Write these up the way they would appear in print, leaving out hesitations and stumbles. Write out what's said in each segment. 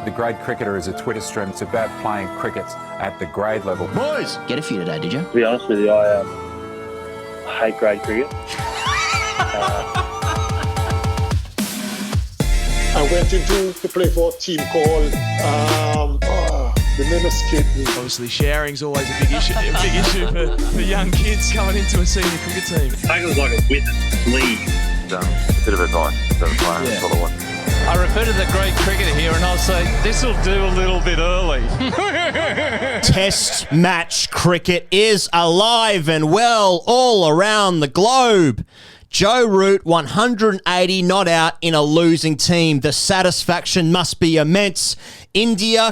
The Grade Cricketer is a Twitter stream. It's about playing cricket at the grade level. Boys! Get a few today, did you? To be honest with you, I hate grade cricket. I went into to play for a team called, the name escaped me. Obviously, sharing's always a big issue for young kids going into a senior cricket team. Take it was like a witness league. A bit of advice to the player. That's what I want. I refer to the great cricketer here and I'll say, this'll do a little bit early. Test match cricket is alive and well all around the globe. Joe Root, 180 not out in a losing team. The satisfaction must be immense. India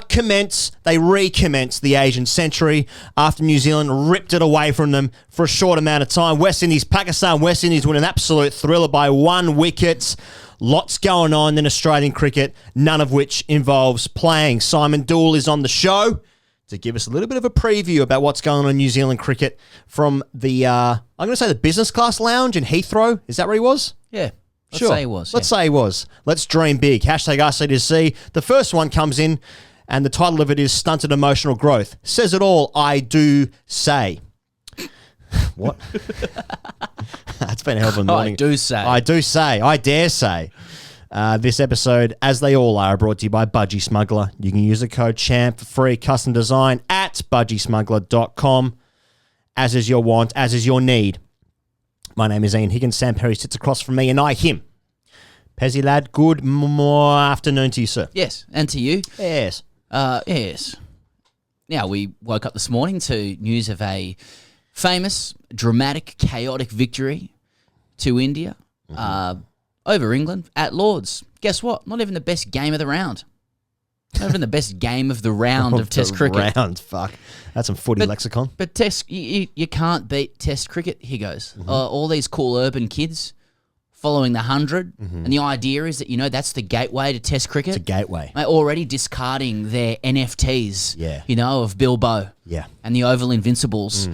they recommence the Asian century after New Zealand ripped it away from them for a short amount of time. Pakistan, West Indies win an absolute thriller by 1 wicket. Lots going on in Australian cricket, none of which involves playing. Simon Doull is on the show to give us a little bit of a preview about what's going on in New Zealand cricket from the, I'm going to say the business class lounge in Heathrow. Is that where he was? Yeah. Sure. Say he was. Let's say he was. Let's dream big. Hashtag AskTGC. The first one comes in, and the title of it is Stunted Emotional Growth. Says it all, I do say. What? That's been a hell of a morning. I do say. I do say. I dare say. This episode, as they all are, brought to you by Budgie Smuggler. You can use the code CHAMP for free custom design at budgiesmuggler.com. As is your want, as is your need. My name is Ian Higgins. Sam Perry sits across from me and I, him. Pezzy lad, good afternoon to you, sir. Yes, and to you. Yes. Yes. Now, we woke up this morning to news of a famous, dramatic, chaotic victory to India over England at Lord's. Guess what? Not even the best game of the round. Not even the best game of the round of Test cricket. Fuck. That's some footy lexicon. But Test, you can't beat Test cricket, he goes. All these cool urban kids following the 100. And the idea is that, that's the gateway to Test cricket. It's a gateway. They're already discarding their NFTs, of Bilbo. Yeah. And the Oval Invincibles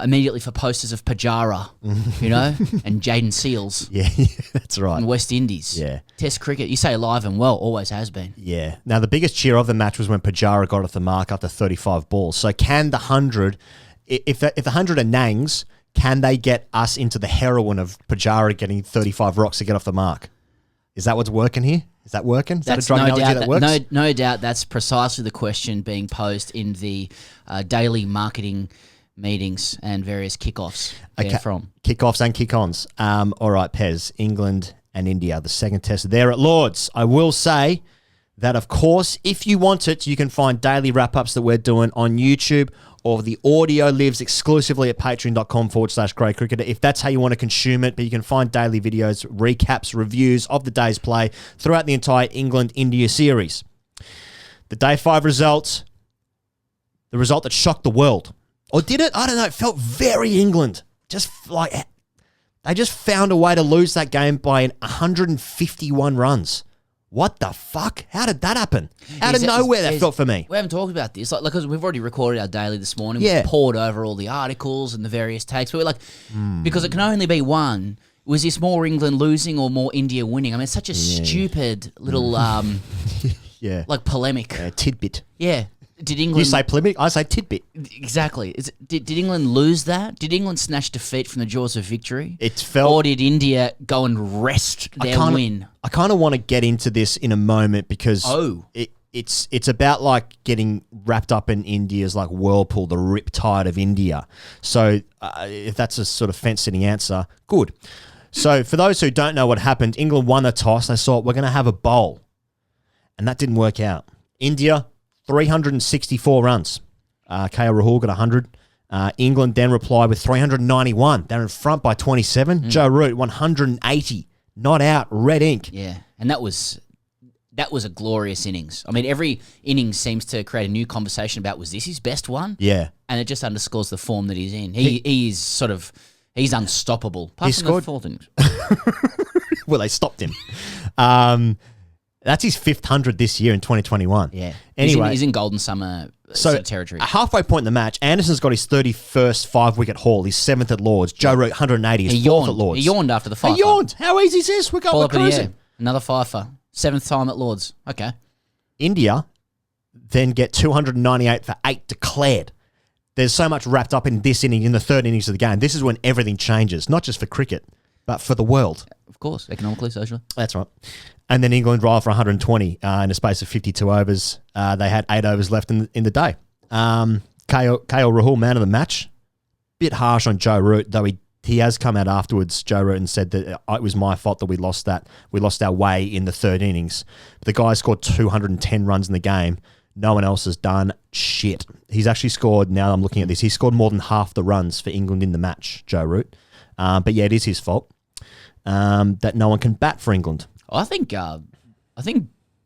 immediately for posters of Pajara, and Jaden Seals. Yeah, that's right. And West Indies. Yeah. Test cricket, you say alive and well, always has been. Yeah. Now, the biggest cheer of the match was when Pajara got off the mark after 35 balls. So can the 100, if the 100 are nangs, can they get us into the heroin of Pajara getting 35 rocks to get off the mark? Is that what's working here? Is that working? Is that a drug analogy that works? No doubt that's precisely the question being posed in the daily marketing meetings and various kickoffs from. Kickoffs and kick-ons. All right, Pez, England and India, the second test there at Lord's. I will say that, of course, if you want it, you can find daily wrap-ups that we're doing on YouTube, or the audio lives exclusively at patreon.com/Grey Cricketer if that's how you want to consume it. But you can find daily videos, recaps, reviews of the day's play throughout the entire England-India series. The Day 5 results, the result that shocked the world. Or did it? I don't know. It felt very England. Just like they just found a way to lose that game by 151 runs. What the fuck? How did that happen? Out of nowhere, that felt for me. We haven't talked about this. Because we've already recorded our daily this morning. Yeah. We've poured over all the articles and the various takes. But we're like, because it can only be one. Was this more England losing or more India winning? I mean, it's such a stupid little, like polemic. Tidbit. Yeah. Did England... You say polemic, I say tidbit. Exactly. Did England lose that? Did England snatch defeat from the jaws of victory? It felt... Or did India go and rest their win? I kind of want to get into this in a moment because it's about like getting wrapped up in India's like whirlpool, the riptide of India. So if that's a sort of fence-sitting answer, good. So for those who don't know what happened, England won the toss. They thought, we're going to have a bowl. And that didn't work out. India... 364 runs. KL Rahul got 100. England then replied with 391. They're in front by 27. Joe Root, 180. Not out, red ink. Yeah, and that was a glorious innings. I mean, every innings seems to create a new conversation about, was this his best one? Yeah. And it just underscores the form that he's in. He's unstoppable. He scored. Well, they stopped him. That's his 500 this year in 2021. Yeah. Anyway. He's in golden summer sort of territory. A halfway point in the match, Anderson's got his 31st 5-wicket haul. He's 7th at Lord's. Joe Root, 180. He's 4th at Lord's. He yawned after the fifer. He yawned. How easy is this? We're cruising. Another fifer. 7th time at Lord's. Okay. India then get 298 for 8 declared. There's so much wrapped up in this inning, in the third innings of the game. This is when everything changes, not just for cricket, but for the world. Of course, economically, socially. That's right. And then England drive for 120 in a space of 52 overs. They had 8 overs left in the day. KL Rahul, man of the match. Bit harsh on Joe Root, though he has come out afterwards, Joe Root, and said that it was my fault that we lost our way in the third innings. The guy scored 210 runs in the game. No one else has done shit. He's actually scored, now I'm looking at this, he scored more than half the runs for England in the match, Joe Root. But yeah, it is his fault that no one can bat for England. I think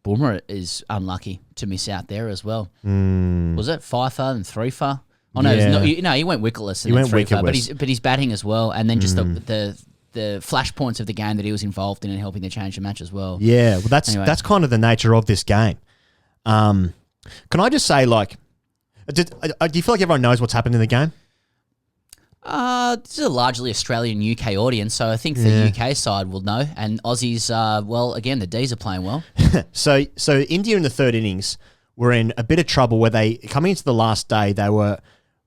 Boomer is unlucky to miss out there as well. Was it 5 for and 3 for? Oh no, Yeah. he went wicketless and He then went 3 for, wicketless. but he's batting as well, and then just the flashpoints of the game that he was involved in and helping to change the match as well. Yeah, well, Anyway. that's kind of the nature of this game. Can I just say, like, do you feel like everyone knows what's happened in the game? This is a largely Australian-UK audience, so I think the UK side will know, and Aussies, well, again, the Ds are playing well. So India in the third innings were in a bit of trouble where they, coming into the last day, they were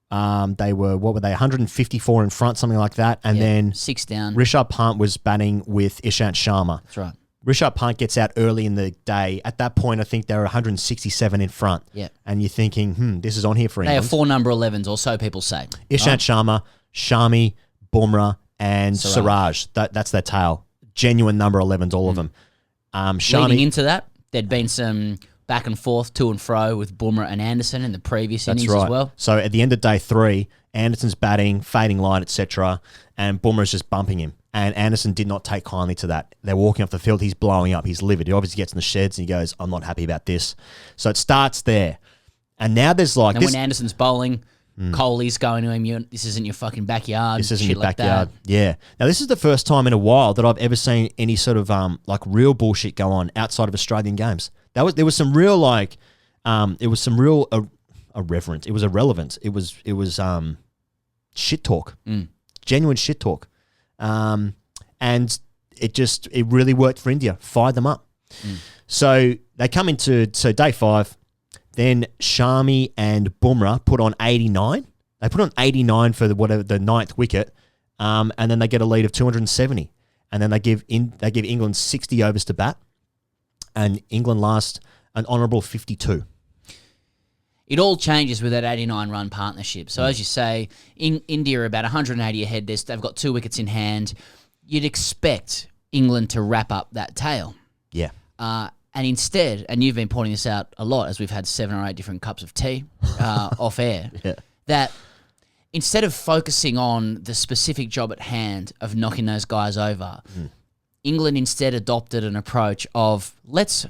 what were they, 154 in front, something like that, and then 6 down. Rishabh Pant was batting with Ishant Sharma. That's right. Rishabh Pant gets out early in the day. At that point, I think they were 167 in front. Yeah. And you're thinking, this is on here for They England. have 4 number 11s, or so people say. Ishant Sharma, Shami, Bumrah, and Siraj. Siraj. That's their tail. Genuine number 11s, all of them. Leading Shami, into that, there'd been some back and forth, to and fro with Bumrah and Anderson in the previous that's innings right. as well. So at the end of day 3, Anderson's batting, fading light, etc., and Bumrah's just bumping him. And Anderson did not take kindly to that. They're walking off the field. He's blowing up. He's livid. He obviously gets in the sheds and he goes, I'm not happy about this. So it starts there. And now there's like... And this, when Anderson's bowling, Kohli's going to him, this isn't your fucking backyard. This isn't shit your like backyard. That. Yeah. Now, this is the first time in a while that I've ever seen any sort of like real bullshit go on outside of Australian games. There was some real like... it was some real irreverence. It was irrelevant. It was shit talk. Genuine shit talk. And it really worked for India. Fired them up. So they come into day 5. Then Shami and Bumrah put on 89. They put on 89 for the 9th wicket, and then they get a lead of 270. And then they give England 60 overs to bat, and England last an honourable 52. It all changes with that 89-run partnership. So as you say, India are about 180 ahead. They've got 2 wickets in hand. You'd expect England to wrap up that tail. Yeah. And instead, and you've been pointing this out a lot as we've had 7 or 8 different cups of tea off air, that instead of focusing on the specific job at hand of knocking those guys over, England instead adopted an approach of let's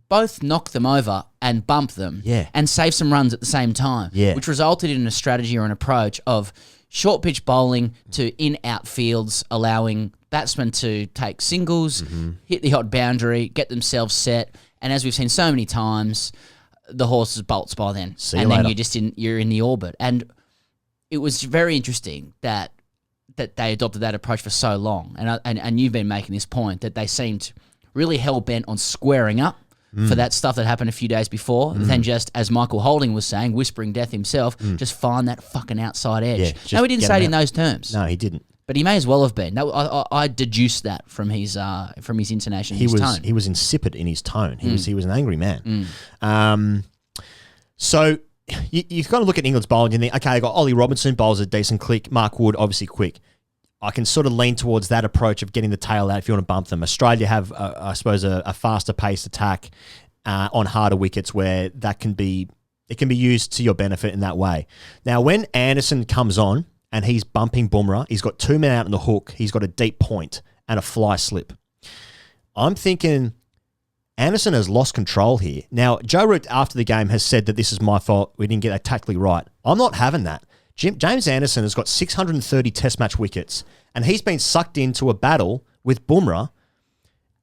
both knock them over and bump them and save some runs at the same time, which resulted in a strategy or an approach of short pitch bowling to in-out fields, allowing batsmen to take singles, hit the odd boundary, get themselves set, and as we've seen so many times, the horses bolts by then. See you and then later. you're in the orbit. And it was very interesting that they adopted that approach for so long. And you've been making this point that they seemed really hell-bent on squaring up for that stuff that happened a few days before, than just, as Michael Holding was saying, whispering death himself, just find that fucking outside edge. Yeah, No, he didn't get say it him in out. those terms. No, he didn't. But he may as well have been. I deduced that from his intonation, his tone. He was insipid in his tone. He was an angry man. So you've got to look at England's bowling and think, okay, I got Ollie Robinson, bowls a decent click. Mark Wood, obviously quick. I can sort of lean towards that approach of getting the tail out if you want to bump them. Australia have, I suppose, a faster paced attack on harder wickets where it can be used to your benefit in that way. Now, when Anderson comes on and he's bumping Bumrah, he's got 2 men out in the hook, he's got a deep point and a fly slip. I'm thinking Anderson has lost control here. Now, Joe Root after the game has said that this is my fault. We didn't get that tactically right. I'm not having that. James Anderson has got 630 test match wickets and he's been sucked into a battle with Bumrah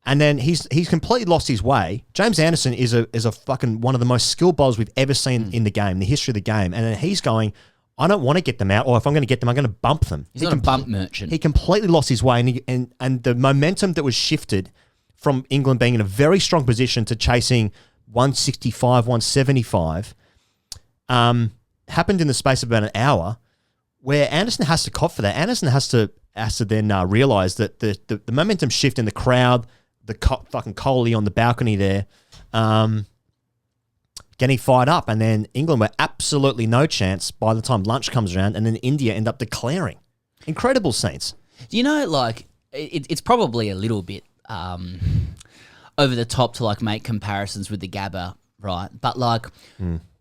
and then he's completely lost his way. James Anderson is a fucking one of the most skilled bowlers we've ever seen in the game, in the history of the game. And then he's going, I don't want to get them out, or if I'm going to get them, I'm going to bump them. He's not a bump merchant. He completely lost his way and the momentum that was shifted from England being in a very strong position to chasing 165, 175, happened in the space of about an hour, where Anderson has to cop for that. Anderson has to then realise that the momentum shift in the crowd, fucking Coley on the balcony there, getting fired up, and then England were absolutely no chance by the time lunch comes around, and then India end up declaring. Incredible scenes. You know, like, it's probably a little bit over the top to, like, make comparisons with the Gabba, right? But, like,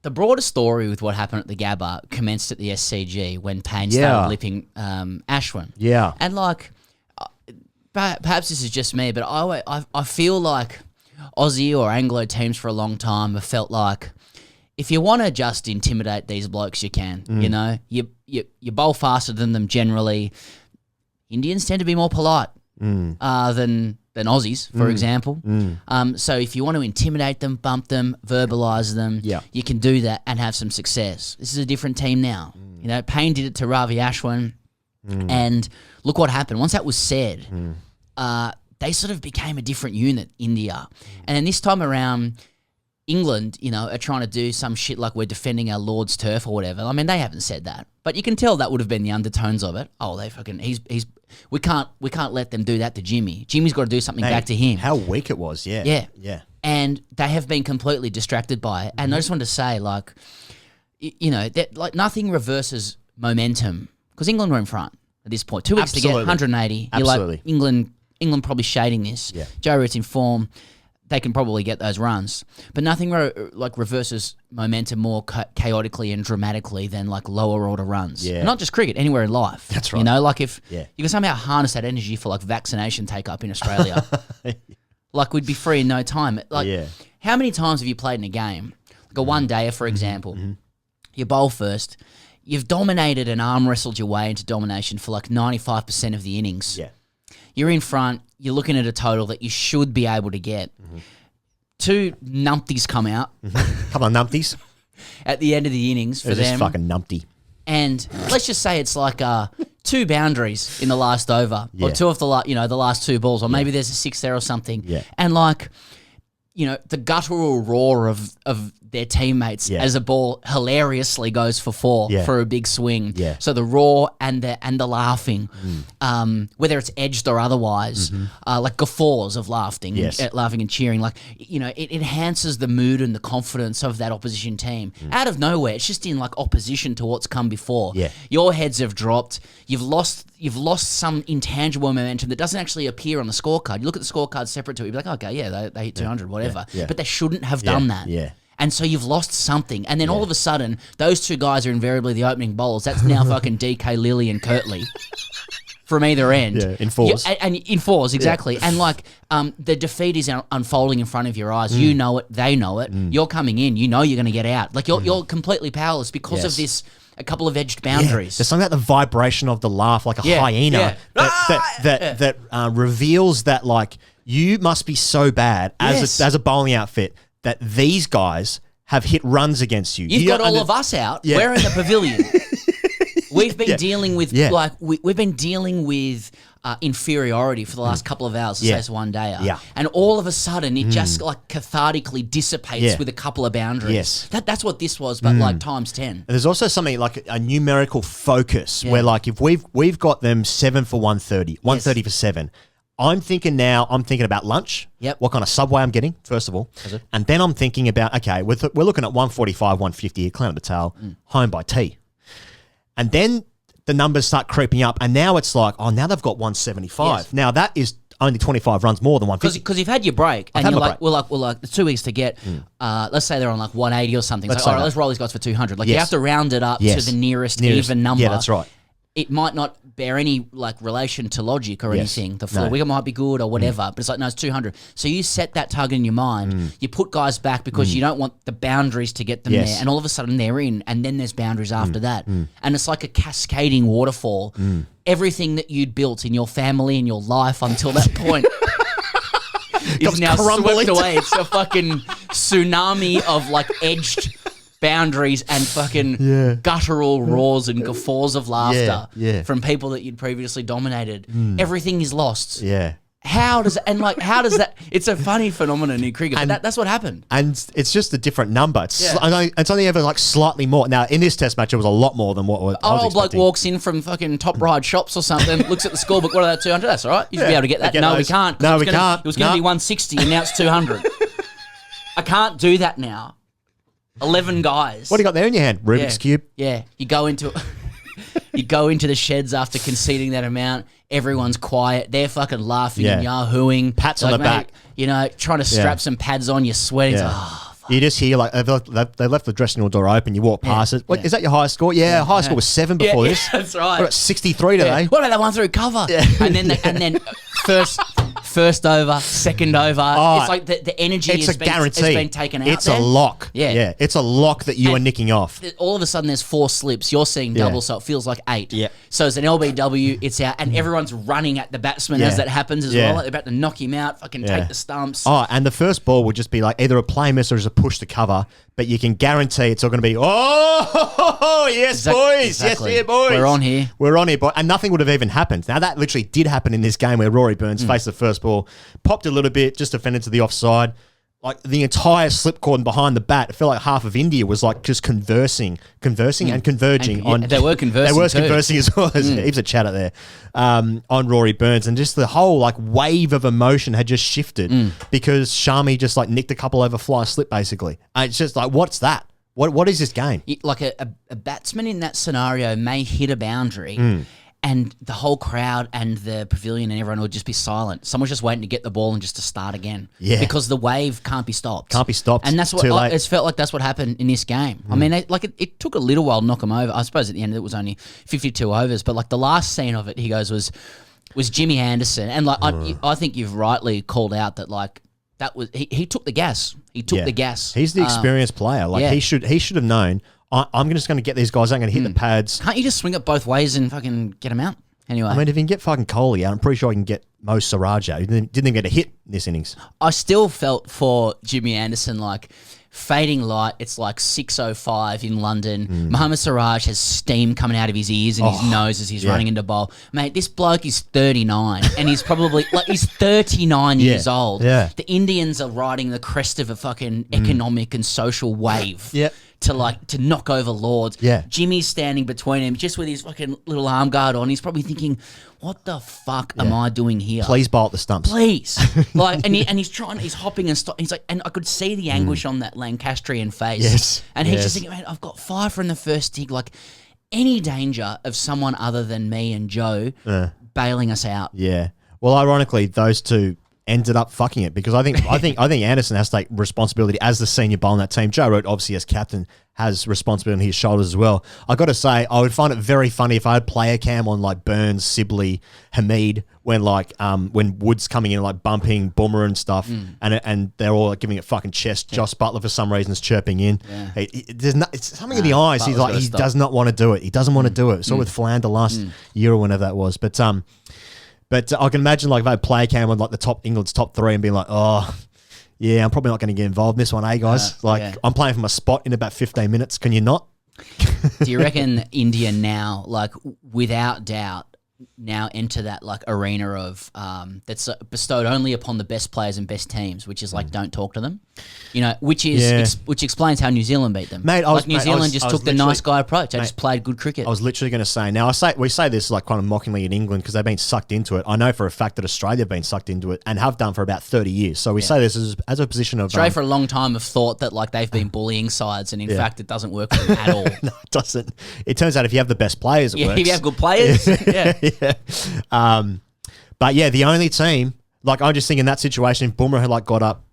the broader story with what happened at the Gabba commenced at the SCG when Payne started lipping Ashwin. Yeah. And, like, perhaps this is just me, but I feel like Aussie or Anglo teams for a long time have felt like if you want to just intimidate these blokes, you can. You know, you bowl faster than them generally. Indians tend to be more polite than Aussies, for example. So if you want to intimidate them, bump them, verbalise them, you can do that and have some success. This is a different team now. You know, Payne did it to Ravi Ashwin, and look what happened. Once that was said, they sort of became a different unit, India. And then this time around, England, you know, are trying to do some shit like we're defending our Lord's turf or whatever. I mean, they haven't said that, but you can tell that would have been the undertones of it. Oh, they fucking we can't let them do that to Jimmy. Jimmy's got to do something back to him. How weak it was, yeah. And they have been completely distracted by it. And I just wanted to say, like, you know, that like nothing reverses momentum because England were in front at this point. 2 weeks to get 180. Absolutely. You're like England probably shading this. Yeah. Joe Root's in form. They can probably get those runs. But nothing reverses momentum more chaotically and dramatically than like lower order runs. Yeah. And not just cricket, anywhere in life. That's right. You know, like if Yeah. you can somehow harness that energy for like vaccination take up in Australia, like we'd be free in no time. Like how many times have you played in a game? Like a one-dayer, for example. You bowl first. You've dominated and arm wrestled your way into domination for like 95% of the innings. Yeah. You're in front. You're looking at a total that you should be able to get. Two numpties come out Come on, numpties. at the end of the innings for They're just them. fucking numpty. And let's just say it's like two boundaries in the last over, or two of the last two balls, or maybe there's a six there or something. Yeah. And like, you know, the guttural roar of their teammates as a ball hilariously goes for four for a big swing. Yeah. So the roar and the laughing, whether it's edged or otherwise, like guffaws of laughing, laughing and cheering, like, you know, it enhances the mood and the confidence of that opposition team. Out of nowhere, it's just in like opposition to what's come before. Yeah. Your heads have dropped. You've lost some intangible momentum that doesn't actually appear on the scorecard. You look at the scorecard separate to it, you'd be like, okay, yeah, they hit 200, whatever. But they shouldn't have done that. Yeah. And so you've lost something. And then all of a sudden, those two guys are invariably the opening bowlers. That's now fucking DK, Lilly and Kirtley from either end. Yeah, in fours. And in fours, exactly. Yeah. And like the defeat is unfolding in front of your eyes. You know it. They know it. You're coming in. You know you're going to get out. Like you're completely powerless because of this, a couple of edged boundaries. There's something about the vibration of the laugh, like a hyena, that reveals that like you must be so bad as a bowling outfit that these guys have hit runs against you. You've got all of us out. Yeah. We're in the pavilion. We've been dealing with we've been dealing with inferiority for the last couple of hours, say it's one day. Yeah. And all of a sudden it just like cathartically dissipates with a couple of boundaries. Yes. That's what this was, but like times 10. And there's also something like a numerical focus where like if we've got them 7 for 130, 130 for 7. I'm thinking about lunch. Yep. What kind of subway I'm getting, first of all. And then I'm thinking about, okay, we're looking at 145, 150 here, clean up the tail, home by tea. And then the numbers start creeping up, and now it's like, oh, now they've got 175. Yes. Now that is only 25 runs more than 150. Because you've had your break, and you're like, well, there's 2 weeks to get. Let's say they're on like 180 or something. It's like, all right, let's roll these guys for 200. Like you have to round it up to the nearest even number. Yeah, that's right. It might not bear any like relation to logic or anything. The floor wicket might be good or whatever, but it's like, no, it's 200. So you set that target in your mind. You put guys back because you don't want the boundaries to get them there, and all of a sudden they're in, and then there's boundaries after that, and it's like a cascading waterfall. Everything that you'd built in your family and your life until that point is now swept away. It's a fucking tsunami of like edged boundaries and fucking guttural roars and guffaws of laughter from people that you'd previously dominated. Everything is lost. Yeah. how does that? It's a funny phenomenon in cricket. But that's what happened. And it's just a different number. It's, Yeah. it's only ever like slightly more. Now, in this test match, it was a lot more than what I was Old bloke expecting. walks in from fucking Top Ride Shops or something, looks at the scorebook. What are that? 200. That's all right. You should be able to get that. Get No, those. we can't. No, we can't. It was going to No. be 160, and now it's 200. I can't do that now. 11 guys. What do you got there in your hand? Rubik's Cube? Yeah, you go into the sheds after conceding that amount. Everyone's quiet. They're fucking laughing and yahooing. Pats on the back. You know, trying to strap some pads on. You're sweating. Yeah. Oh, fuck. You just hear like they left the dressing room door open. You walk past it. What is that? Your highest score? Yeah, high score was 7 before Yeah, this. that's right. I got 63 today. What about that one through cover? And then first over, second over. It's like the energy It's a guarantee. has been taken out. It's a lock. Yeah. It's a lock that you are nicking off. All of a sudden, there's 4 slips. You're seeing double, so it feels like 8. Yeah. So it's an LBW. It's out, and everyone's running at the batsman as that happens as well. Like they're about to knock him out. Fucking take the stumps. Oh, and the first ball would just be like either a play miss or just a push to cover. But you can guarantee it's all going to be, yes, boys. Exactly. Yes, yeah, boys. We're on here. We're on here, boy. And nothing would have even happened. Now, that literally did happen in this game where Rory Burns faced the first ball, popped a little bit, just defended to the offside. Like the entire slip cordon behind the bat, I feel like half of India was like just conversing and converging on. They were conversing. They were too. conversing as well. There's heaps of chatter there on Rory Burns, and just the whole like wave of emotion had just shifted because Shami just like nicked a couple over fly slip basically. And it's just like, what's that? What is this game? Like a batsman in that scenario may hit a boundary. And the whole crowd and the pavilion and everyone would just be silent. Someone's just waiting to get the ball and just to start again. Yeah. Because the wave can't be stopped. Can't be stopped. And that's what Too late. it's felt like. That's what happened in this game. I mean, it took a little while to knock him over. I suppose at the end it was only 52 overs, but like the last scene of it, he goes was Jimmy Anderson, and like I think you've rightly called out that like that was he took the gas. He took the gas. He's the experienced player. Like he should have known. I'm just going to get these guys. I'm going to hit the pads. Can't you just swing it both ways and fucking get him out? Anyway, I mean, if you can get fucking Kohli out, I'm pretty sure I can get Mo Siraj out. He didn't even get a hit in this innings. I still felt for Jimmy Anderson like fading light. It's like 6:05 in London. Mohammad Siraj has steam coming out of his ears and his nose as he's running into bowl. Mate, this bloke is 39 and he's probably like he's 39 years old. Yeah. The Indians are riding the crest of a fucking economic and social wave. Yep. To knock over Lords. Yeah. Jimmy's standing between him just with his fucking little arm guard on. He's probably thinking, what the fuck am I doing here? Please bowl at the stumps. Please. Like, and he's trying, he's hopping and stopping. He's like, and I could see the anguish on that Lancastrian face. Yes. And he's Yes. just thinking, man, I've got 5 from the first dig. Like, any danger of someone other than me and Joe bailing us out. Yeah. Well, ironically, those two ended up fucking it because I think Anderson has to take responsibility as the senior bowler in that team. Joe Root, obviously as captain, has responsibility on his shoulders as well. I got to say, I would find it very funny if I had player cam on like Burns, Sibley, Hamid when Wood's coming in like bumping Boomer and stuff, and they're all like, giving it fucking chest. Josh Butler for some reason is chirping in. Yeah. It's something in the eyes. Butler's He's like gotta he stop. does not want to do it. He doesn't want to do it. So with Philander last year or whenever that was, But I can imagine like if I had player cam on like England's top 3 and being like, oh, yeah, I'm probably not going to get involved in this one, guys? I'm playing for my spot in about 15 minutes. Can you not? Do you reckon India now, like without doubt, now enter that like arena of that's bestowed only upon the best players and best teams, which is like don't talk to them, which explains how New Zealand beat them. Mate, New Zealand just took the nice guy approach. They just played good cricket. I was literally going to say. Now we say this like kind of mockingly in England because they've been sucked into it. I know for a fact that Australia have been sucked into it and have done for about 30 years. So we say this as a position of Australia for a long time have thought that like they've been bullying sides, and in fact it doesn't work for them at all. No, it doesn't. It turns out if you have the best players, it works. If you have good players, But yeah, the only team, like I'm just thinking that situation, if Boomer had like got up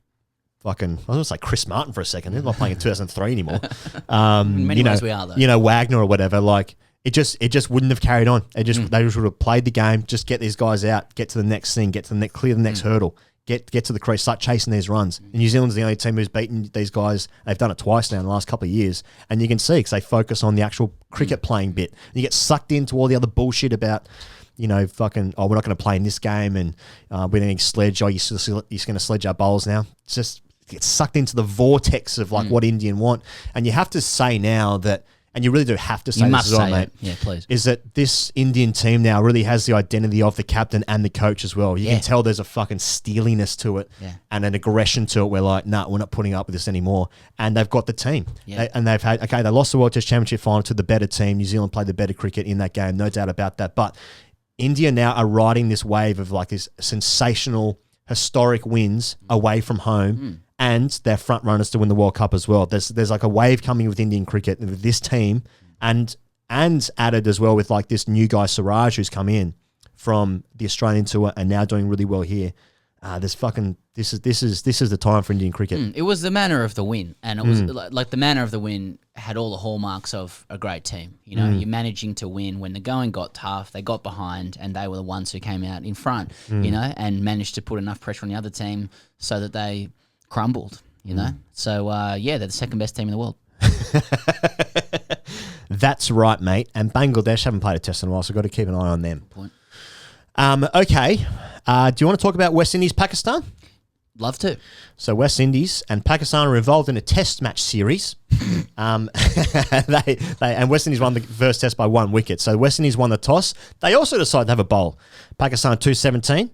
fucking, I was going to say Chris Martin for a second. They're not playing in 2003 anymore. in many ways we are though. Wagner or whatever, like it just wouldn't have carried on. They just would have played the game, just get these guys out, get to the next thing, clear the next hurdle. Get to the crease, start chasing these runs. And New Zealand's the only team who's beaten these guys. They've done it twice now in the last couple of years. And you can see because they focus on the actual cricket playing bit. And you get sucked into all the other bullshit about, fucking, we're not going to play in this game and we're going to sledge. You're going to sledge our bowls now. It's just get sucked into the vortex of like what Indian want. And you have to say now that and you really do have to say You this must as well, say mate. it. Yeah, please. Is that this Indian team now really has the identity of the captain and the coach as well. You Yeah. can tell there's a fucking steeliness to it Yeah. and an aggression to it. We're like, nah, we're not putting up with this anymore. And they've got the team. Yeah. They lost the World Test Championship final to the better team. New Zealand played the better cricket in that game, no doubt about that. But India now are riding this wave of like this sensational, historic wins away from home. And they're front runners to win the World Cup as well. There's like a wave coming with Indian cricket with this team, and added as well with like this new guy Siraj who's come in from the Australian tour and now doing really well here. This is the time for Indian cricket. It was the manner of the win, and it was like the manner of the win had all the hallmarks of a great team. You know, you're managing to win when the going got tough. They got behind, and they were the ones who came out in front. You know, and managed to put enough pressure on the other team so that they crumbled. You know, so they're the second best team in the world. That's right, mate. And Bangladesh haven't played a test in a while, so got to keep an eye on them. Point. Okay. Do you want to talk about West Indies, Pakistan? Love to. So West Indies and Pakistan are involved in a test match series. And West Indies won the first test by 1 wicket. So West Indies won the toss. They also decided to have a bowl. Pakistan 217.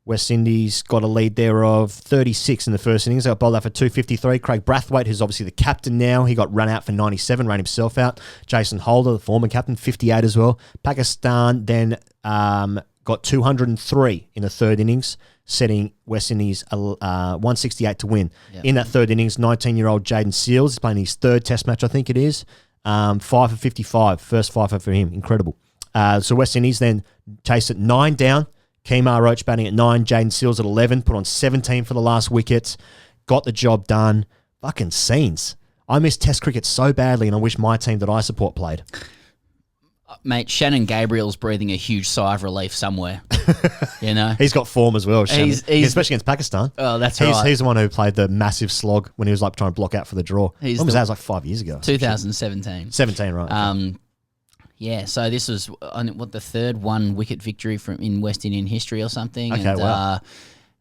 West Indies got a lead there of 36 in the first innings. They got bowled out for 253. Craig Brathwaite, who's obviously the captain now, he got run out for 97, ran himself out. Jason Holder, the former captain, 58 as well. Pakistan then got 203 in the third innings, setting West Indies 168 to win. Yep. In that third innings, 19-year-old Jaden Seals is playing his third test match, I think it is. 5 for 55, first fifer for him. Incredible. So West Indies then chased it 9 down. Kemar Roach batting at 9, Jaden Seals at 11, put on 17 for the last wicket, got the job done. Fucking scenes. I miss Test cricket so badly, and I wish my team that I support played. Mate, Shannon Gabriel's breathing a huge sigh of relief somewhere. You know? He's got form as well, Shannon. He's especially against Pakistan. Oh, that's right. He's the one who played the massive slog when he was like trying to block out for the draw. When was that? It was like 5 years ago. 2017. 17, right. Yeah, so this was the third 1 wicket victory in West Indian history or something. Okay, and, wow.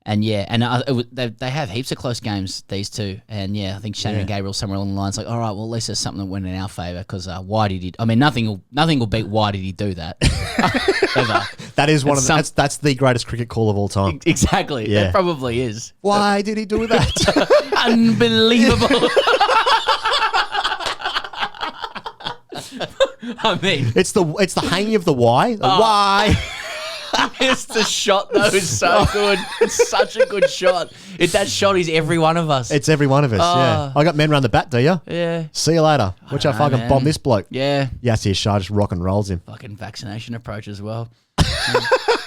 They have heaps of close games, these two. And yeah, I think Shannon Gabriel somewhere along the lines like, all right, well, at least there's something that went in our favour because why did he? I mean, nothing will beat why did he do that? Ever. That is that's the greatest cricket call of all time. Exactly. Yeah. That probably is. Why did he do that? Unbelievable. I mean, it's the hanging of the why. Why? It's the shot though. It's so good. It's such a good shot. That shot is every one of us. It's every one of us. Yeah. I got men around the bat. Do you? Yeah. See you later. Watch out, fucking bomb this bloke. Yeah. Yes, his shot just rock and rolls him. Fucking vaccination approach as well.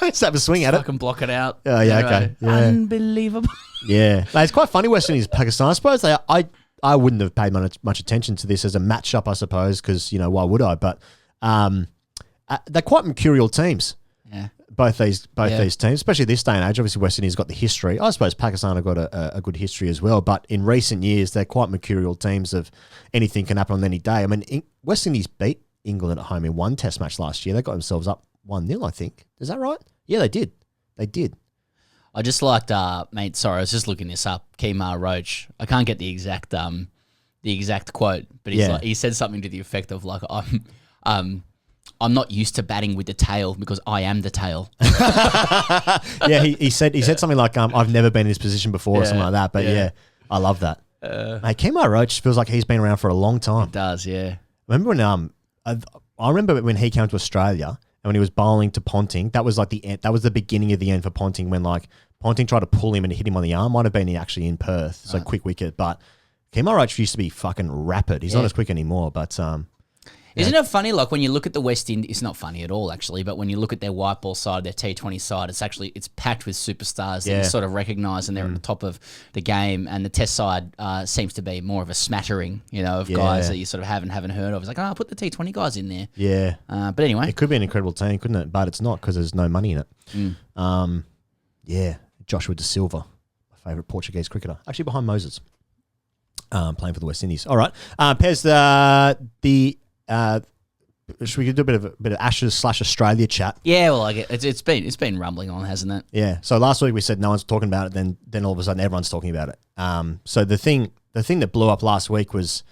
Just have a swing at it. Fucking block it out. Oh yeah. Okay. Yeah. Unbelievable. Yeah. Mate, it's quite funny. West Indies, Pakistan. I suppose I wouldn't have paid much attention to this as a matchup, I suppose, because, why would I? But they're quite mercurial teams. Yeah. Both these teams, especially this day and age. Obviously, West Indies got the history. I suppose Pakistan have got a good history as well. But in recent years, they're quite mercurial teams of anything can happen on any day. I mean, West Indies beat England at home in 1 test match last year. They got themselves up 1-0, I think. Is that right? Yeah, they did. They did. I just liked, mate. Sorry, I was just looking this up. Kemar Roach. I can't get the exact quote, but he said something to the effect of like, I'm not used to batting with the tail because I am the tail. Yeah, he said something like, I've never been in this position before or something like that. But yeah I love that. Mate, Kemar Roach feels like he's been around for a long time. It does, yeah. Remember when I remember when he came to Australia and when he was bowling to Ponting, that was like the end, that was the beginning of the end for Ponting when like Ponting tried to pull him and hit him on the arm. Might have been actually in Perth, so quick wicket. But Kemar Roach used to be fucking rapid. He's not as quick anymore, but Isn't it funny, like when you look at the West Indies, it's not funny at all actually, but when you look at their white ball side, their T20 side, it's packed with superstars that you sort of recognise and they're at the top of the game, and the Test side seems to be more of a smattering, of guys that you sort of haven't heard of. It's like, put the T20 guys in there. Yeah. But anyway. It could be an incredible team, couldn't it? But it's not because there's no money in it. Yeah. Joshua Da Silva, my favourite Portuguese cricketer, actually behind Moses, playing for the West Indies. All right. Pez, should we do a bit of Ashes / Australia chat? Yeah, well, it's been rumbling on, hasn't it? Yeah. So last week we said no one's talking about it. Then all of a sudden everyone's talking about it. So the thing that blew up last week was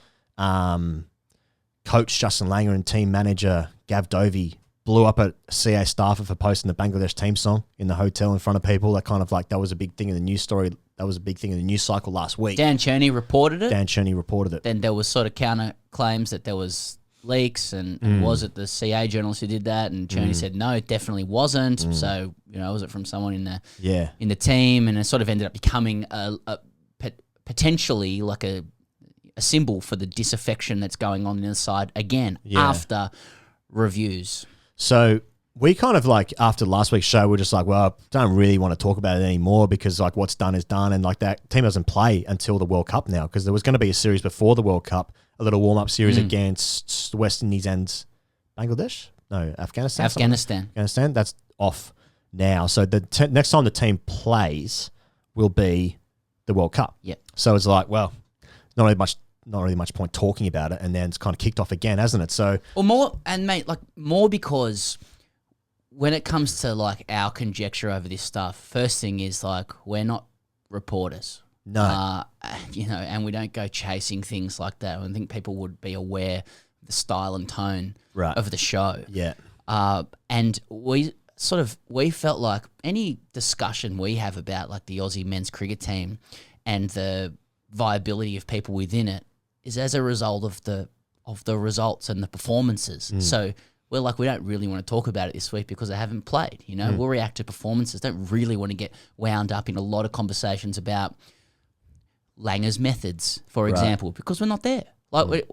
coach Justin Langer and team manager Gav Dovey blew up a CA staffer for posting the Bangladesh team song in the hotel in front of people. That was a big thing in the news story. That was a big thing in the news cycle last week. Dan Cherney reported it. Then there was sort of counter claims that there was leaks and was it the CA journalist who did that? And Cherney said no, it definitely wasn't. So was it from someone in the team? And it sort of ended up becoming a potentially like a symbol for the disaffection that's going on the other side again after reviews. So we kind of after last week's show, we're just like, well, don't really want to talk about it anymore because what's done is done. And that team doesn't play until the World Cup now because there was going to be a series before the World Cup, a little warm-up series against the West Indies and Bangladesh? No, Afghanistan. Afghanistan. That's off now. So the next time the team plays will be the World Cup. Yeah. So it's like, well, not really much point talking about it, and then it's kind of kicked off again, hasn't it? So, more because when it comes to our conjecture over this stuff, first thing is we're not reporters. No. And we don't go chasing things like that. I think people would be aware of the style and tone of the show. Yeah. And we felt like any discussion we have about the Aussie men's cricket team and the viability of people within it is as a result of the results and the performances. So we're we don't really want to talk about it this week because they haven't played. We'll react to performances. Don't really want to get wound up in a lot of conversations about Langer's methods, for example, because we're not there.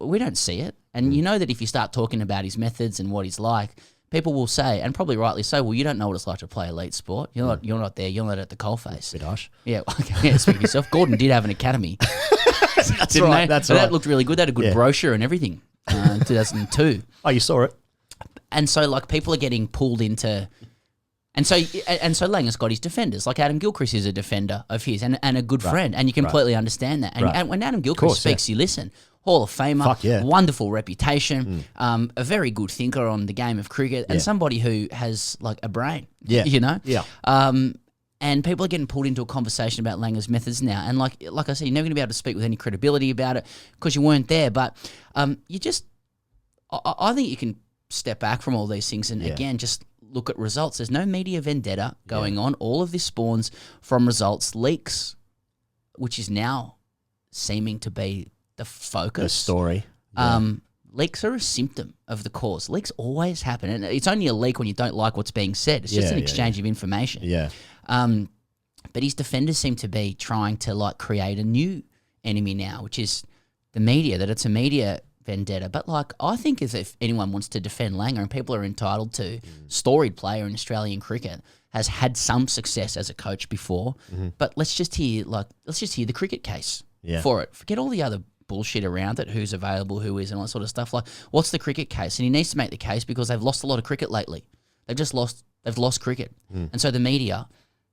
We don't see it. And you know that if you start talking about his methods and what he's like, people will say, and probably rightly so, well, you don't know what it's like to play elite sport. You're not there. You're not at the coalface. Bit harsh. Yeah, speak for yourself. Gordon did have an academy. That's right. That looked really good. They had a good brochure and everything in 2002. Oh, you saw it. And so, people are getting pulled into... And so Langer's got his defenders. Adam Gilchrist is a defender of his and a good friend. And you completely understand that. And when Adam Gilchrist speaks, you listen. Hall of Famer, wonderful reputation, a very good thinker on the game of cricket, and somebody who has a brain. Yeah. Yeah. And people are getting pulled into a conversation about Langer's methods now. And like I said, you're never going to be able to speak with any credibility about it because you weren't there. But I think you can step back from all these things and again just look at results. There's no media vendetta going on. All of this spawns from results, leaks, which is now seeming to be the focus. The story. Leaks are a symptom of the cause. Leaks always happen. And it's only a leak when you don't like what's being said. It's just an exchange of information. Yeah. But his defenders seem to be trying to create a new enemy now, which is the media, that it's a media vendetta. But I think if anyone wants to defend Langer, and people are entitled to, storied player in Australian cricket, has had some success as a coach before. But let's just hear the cricket case for it. Forget all the other bullshit around it, who's available, who is, and all that sort of stuff. What's the cricket case? And he needs to make the case because they've lost a lot of cricket lately. They've lost cricket. And so the media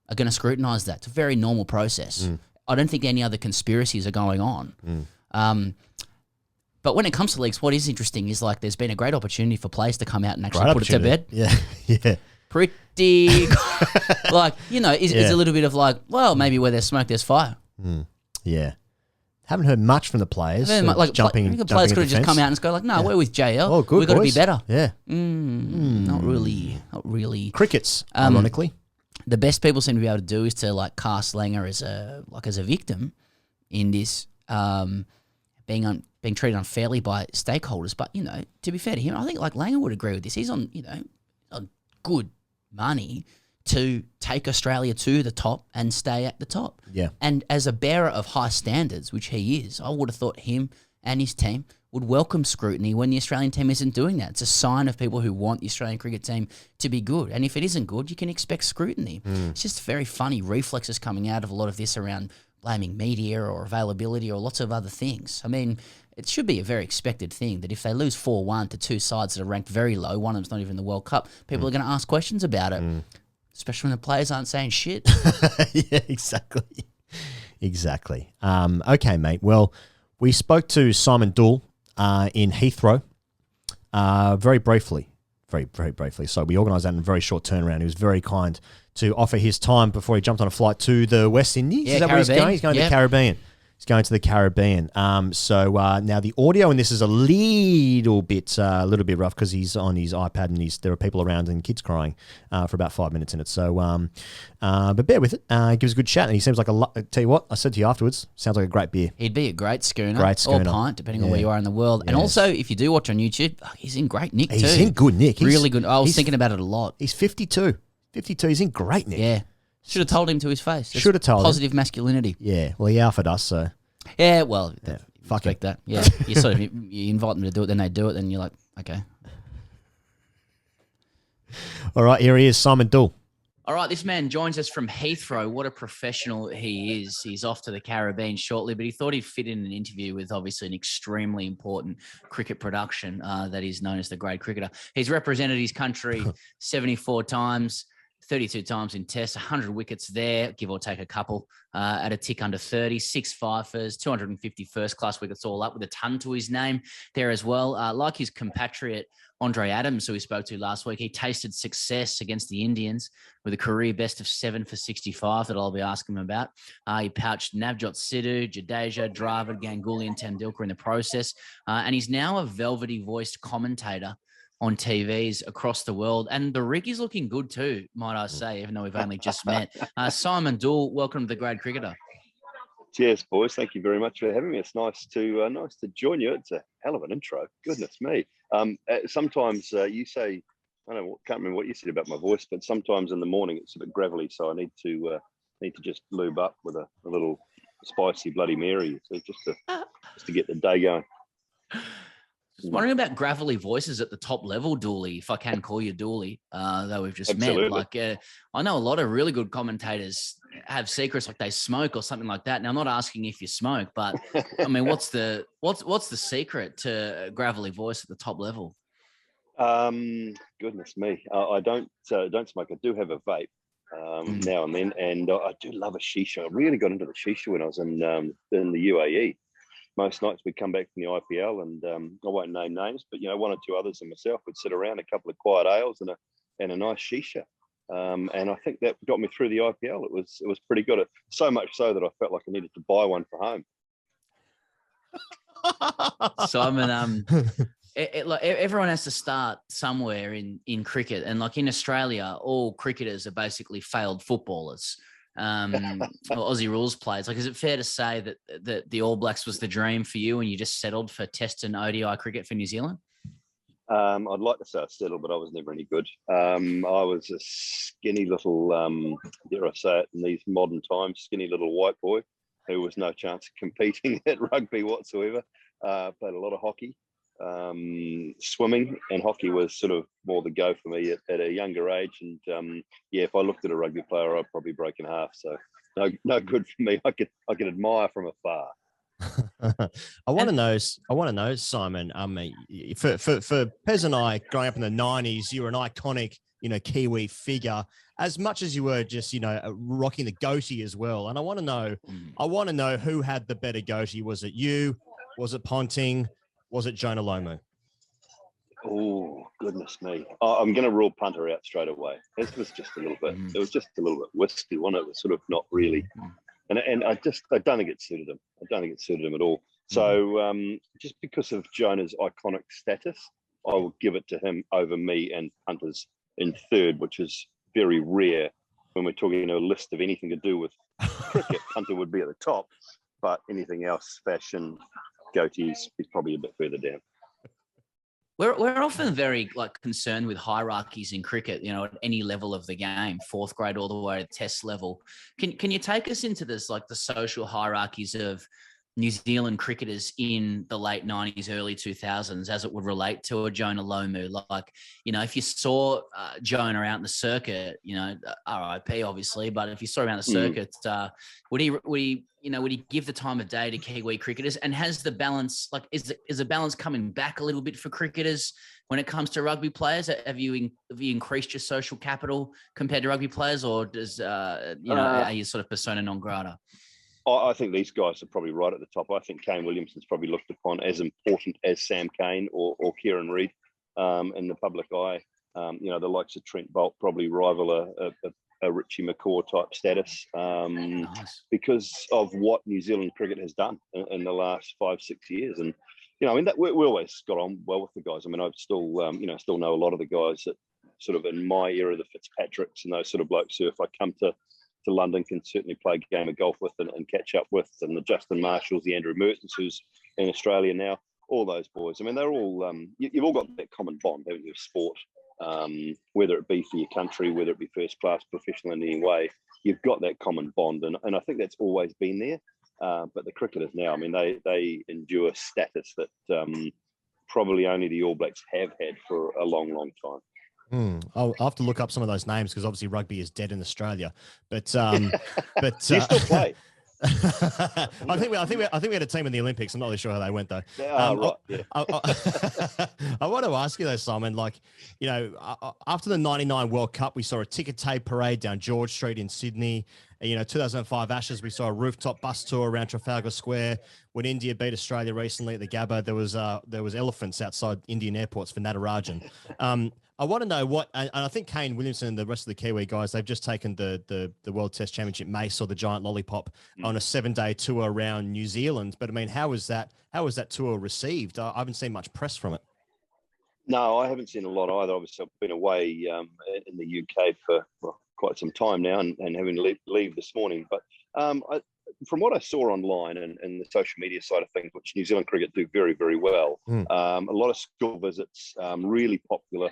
are going to scrutinise that. It's a very normal process. I don't think any other conspiracies are going on. But when it comes to leaks, what is interesting is there's been a great opportunity for players to come out and actually put it to bed. Yeah, yeah. Pretty, is a little bit of well, maybe where there's smoke, there's fire. Yeah. Haven't heard much from the players. Jumping. The players could have just come out and go no, we're with JL. Oh, good. We've got to be better. Yeah. Not really. Crickets, ironically. The best people seem to be able to do is to cast Langer as a victim in this being treated unfairly by stakeholders. But to be fair to him, I think Langer would agree with this. He's on on good money to take Australia to the top and stay at the top. Yeah. And as a bearer of high standards, which he is, I would have thought him and his team would welcome scrutiny when the Australian team isn't doing that. It's a sign of people who want the Australian cricket team to be good. And if it isn't good, you can expect scrutiny. It's just very funny reflexes coming out of a lot of this around blaming media or availability or lots of other things. I mean, it should be a very expected thing that if they lose 4-1 to two sides that are ranked very low, one of them's not even in the World Cup, people are going to ask questions about it. Especially when the players aren't saying shit. Yeah, exactly. Okay, mate. Well, we spoke to Simon Doull in Heathrow very briefly. Very briefly. So we organised that in a very short turnaround. He was very kind to offer his time before he jumped on a flight to the West Indies. Yeah, Is that where he's going? He's going to the Caribbean. He's going to the Caribbean. So now the audio in this is a little bit rough because he's on his iPad and there are people around and kids crying for about 5 minutes in it. So, but bear with it. It gives a good chat, and he seems like tell you what, I said to you afterwards, sounds like a great beer. He'd be a great schooner. Or pint, depending on where you are in the world. And also, if you do watch on YouTube, he's in great nick too. He's in good nick. Really good. I was thinking about it a lot. He's 52. 52. He's in great nick. Yeah. Should have told him to his face. Should have told him. Positive masculinity. Yeah. Well, he alphaed us, so. Yeah, well, fuck expect that. Yeah. You sort of you invite them to do it, then they do it, then you're like, okay. All right, here he is, Simon Doull. All right, this man joins us from Heathrow. What a professional he is. He's off to the Caribbean shortly, but he thought he'd fit in an interview with obviously an extremely important cricket production that is known as the Grade Cricketer. He's represented his country 74 times. 32 times in tests, 100 wickets there, give or take a couple, at a tick under 30, 6 fifers, 250 first-class wickets all up with a ton to his name there as well. Like his compatriot, Andre Adams, who we spoke to last week, he tasted success against the Indians with a career best of 7 for 65 that I'll be asking him about. He pouched Navjot Sidhu, Jadeja, Dravid, Ganguly and Tendulkar in the process. And he's now a velvety-voiced commentator on TVs across the world. And the rig is looking good too, might I say, even though we've only just met. Simon Doull, welcome to the Grade Cricketer. Cheers, boys. Thank you very much for having me. It's nice to join you. It's a hell of an intro. Goodness me. Sometimes you say, can't remember what you said about my voice, but sometimes in the morning it's a bit gravelly, so I need to just lube up with a little spicy Bloody Mary, so just to get the day going. Just wondering about gravelly voices at the top level, Dooley, if I can call you Dooley, though we've just met. Like, I know a lot of really good commentators have secrets, like they smoke or something like that. Now, I'm not asking if you smoke, but I mean, what's the secret to a gravelly voice at the top level? Goodness me, I don't smoke. I do have a vape now and then, and I do love a shisha. I really got into the shisha when I was in the UAE. Most nights we'd come back from the IPL, and I won't name names, but one or two others and myself would sit around a couple of quiet ales and a nice shisha, and I think that got me through the IPL. It was pretty good. So much so that I felt like I needed to buy one for home. Simon, like everyone has to start somewhere in cricket, and like in Australia, all cricketers are basically failed footballers. Aussie rules players. Like, is it fair to say that the All Blacks was the dream for you and you just settled for Test and ODI cricket for New Zealand? I'd like to say I settled, but I was never any good. I was a skinny little, dare I say it in these modern times, skinny little white boy who was no chance of competing at rugby whatsoever. Played a lot of hockey. Swimming and hockey was sort of more the go for me at a younger age, and if I looked at a rugby player, I'd probably break in half. So no good for me. I could admire from afar. I want to know, Simon. For Pez and I, growing up in the '90s, you were an iconic, Kiwi figure. As much as you were just, rocking the goatee as well. And I want to know who had the better goatee. Was it you? Was it Ponting? Was it Jonah Lomu? Oh, goodness me. I'm going to rule punter out straight away. It was just a little bit. It was just a little bit wispy, wasn't it? It was sort of not really. And I don't think it suited him. I don't think it suited him at all. So just because of Jonah's iconic status, I will give it to him over me and punters in third, which is very rare when we're talking a list of anything to do with cricket. Punter would be at the top, but anything else, fashion, goatees, is probably a bit further down. We're often very concerned with hierarchies in cricket, at any level of the game, fourth grade all the way to test level. Can you take us into this, the social hierarchies of New Zealand cricketers in the late 90s, early 2000s, as it would relate to a Jonah Lomu? If you saw Jonah out in the circuit, RIP obviously, but if you saw him out in the circuit, would he give the time of day to Kiwi cricketers? And has the balance, is the balance coming back a little bit for cricketers when it comes to rugby players? Have you increased your social capital compared to rugby players, or does are you sort of persona non grata? I think these guys are probably right at the top. I think Kane Williamson's probably looked upon as important as Sam Kane or Kieran Reid in the public eye. The likes of Trent Bolt probably rival a Richie McCaw type status because of what New Zealand cricket has done in the last 5-6 years. And I mean, that we always got on well with the guys. I mean, I still still know a lot of the guys that sort of in my era, the Fitzpatricks and those sort of blokes who, if I come to London, can certainly play a game of golf with and catch up with, and the Justin Marshalls, the Andrew Mertens, who's in Australia now, all those boys. I mean, they're all, you've all got that common bond, haven't you, of sport, whether it be for your country, whether it be first class, professional in any way, you've got that common bond. And I think that's always been there. But the cricketers now, I mean, they endure status that probably only the All Blacks have had for a long, long time. I'll have to look up some of those names because obviously rugby is dead in Australia. But Do you still play? I think we had a team in the Olympics. I'm not really sure how they went though. Right. Yeah. I want to ask you though, Simon. Like, after the '99 World Cup, we saw a ticker tape parade down George Street in Sydney. 2005 Ashes, we saw a rooftop bus tour around Trafalgar Square. When India beat Australia recently at the Gabba, there was elephants outside Indian airports for Natarajan. I want to know what, and I think Kane Williamson and the rest of the Kiwi guys, they've just taken the World Test Championship mace or the giant lollipop on a 7-day tour around New Zealand. But I mean, how was that tour received? I haven't seen much press from it. No, I haven't seen a lot either. Obviously, I've been away in the UK for quite some time now, and having to leave this morning. But from what I saw online and the social media side of things, which New Zealand cricket do very, very well, a lot of school visits, really popular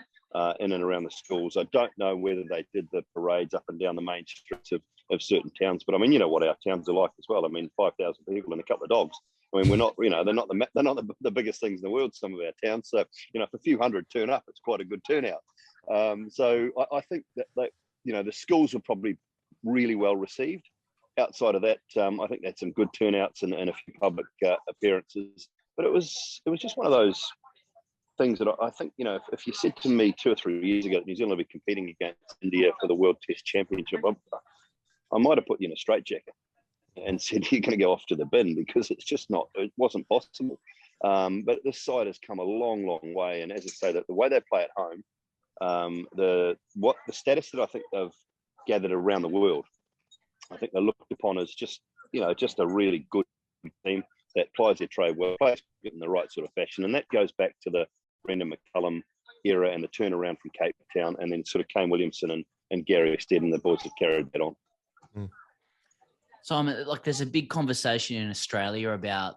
in and around the schools. I don't know whether they did the parades up and down the main streets of certain towns, but I mean, you know what our towns are like as well. I mean, 5,000 people and a couple of dogs. I mean, we're not, they're not the biggest things in the world, some of our towns. So, if a few hundred turn up, it's quite a good turnout. So I think that the schools were probably really well received. Outside of that, I think they had some good turnouts and a few public appearances. But it was just one of those things that I think, if you said to me 2 or 3 years ago that New Zealand would be competing against India for the World Test Championship, I might have put you in a straitjacket and said you're going to go off to the bin, because it wasn't possible. But this side has come a long, long way. And as I say, that the way they play at home, the status that I think they've gathered around the world, I think they're looked upon as just a really good team that plies their trade well, plays in the right sort of fashion. And that goes back to the Brendan McCullum era and the turnaround from Cape Town, and then sort of Kane Williamson and Gary Stead and the boys have carried that on. Simon, there's a big conversation in Australia about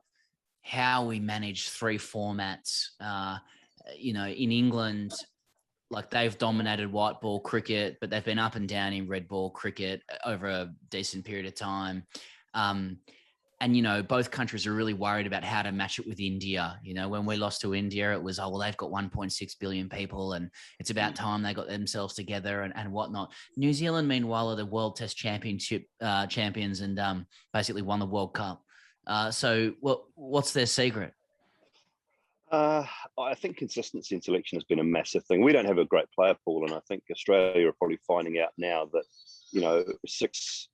how we manage 3 formats. In England, they've dominated white ball cricket, but they've been up and down in red ball cricket over a decent period of time. And, both countries are really worried about how to match it with India. When we lost to India, it was, they've got 1.6 billion people and it's about time they got themselves together and whatnot. New Zealand, meanwhile, are the World Test Championship champions and basically won the World Cup. So what's their secret? I think consistency in selection has been a massive thing. We don't have a great player pool, and I think Australia are probably finding out now that, 6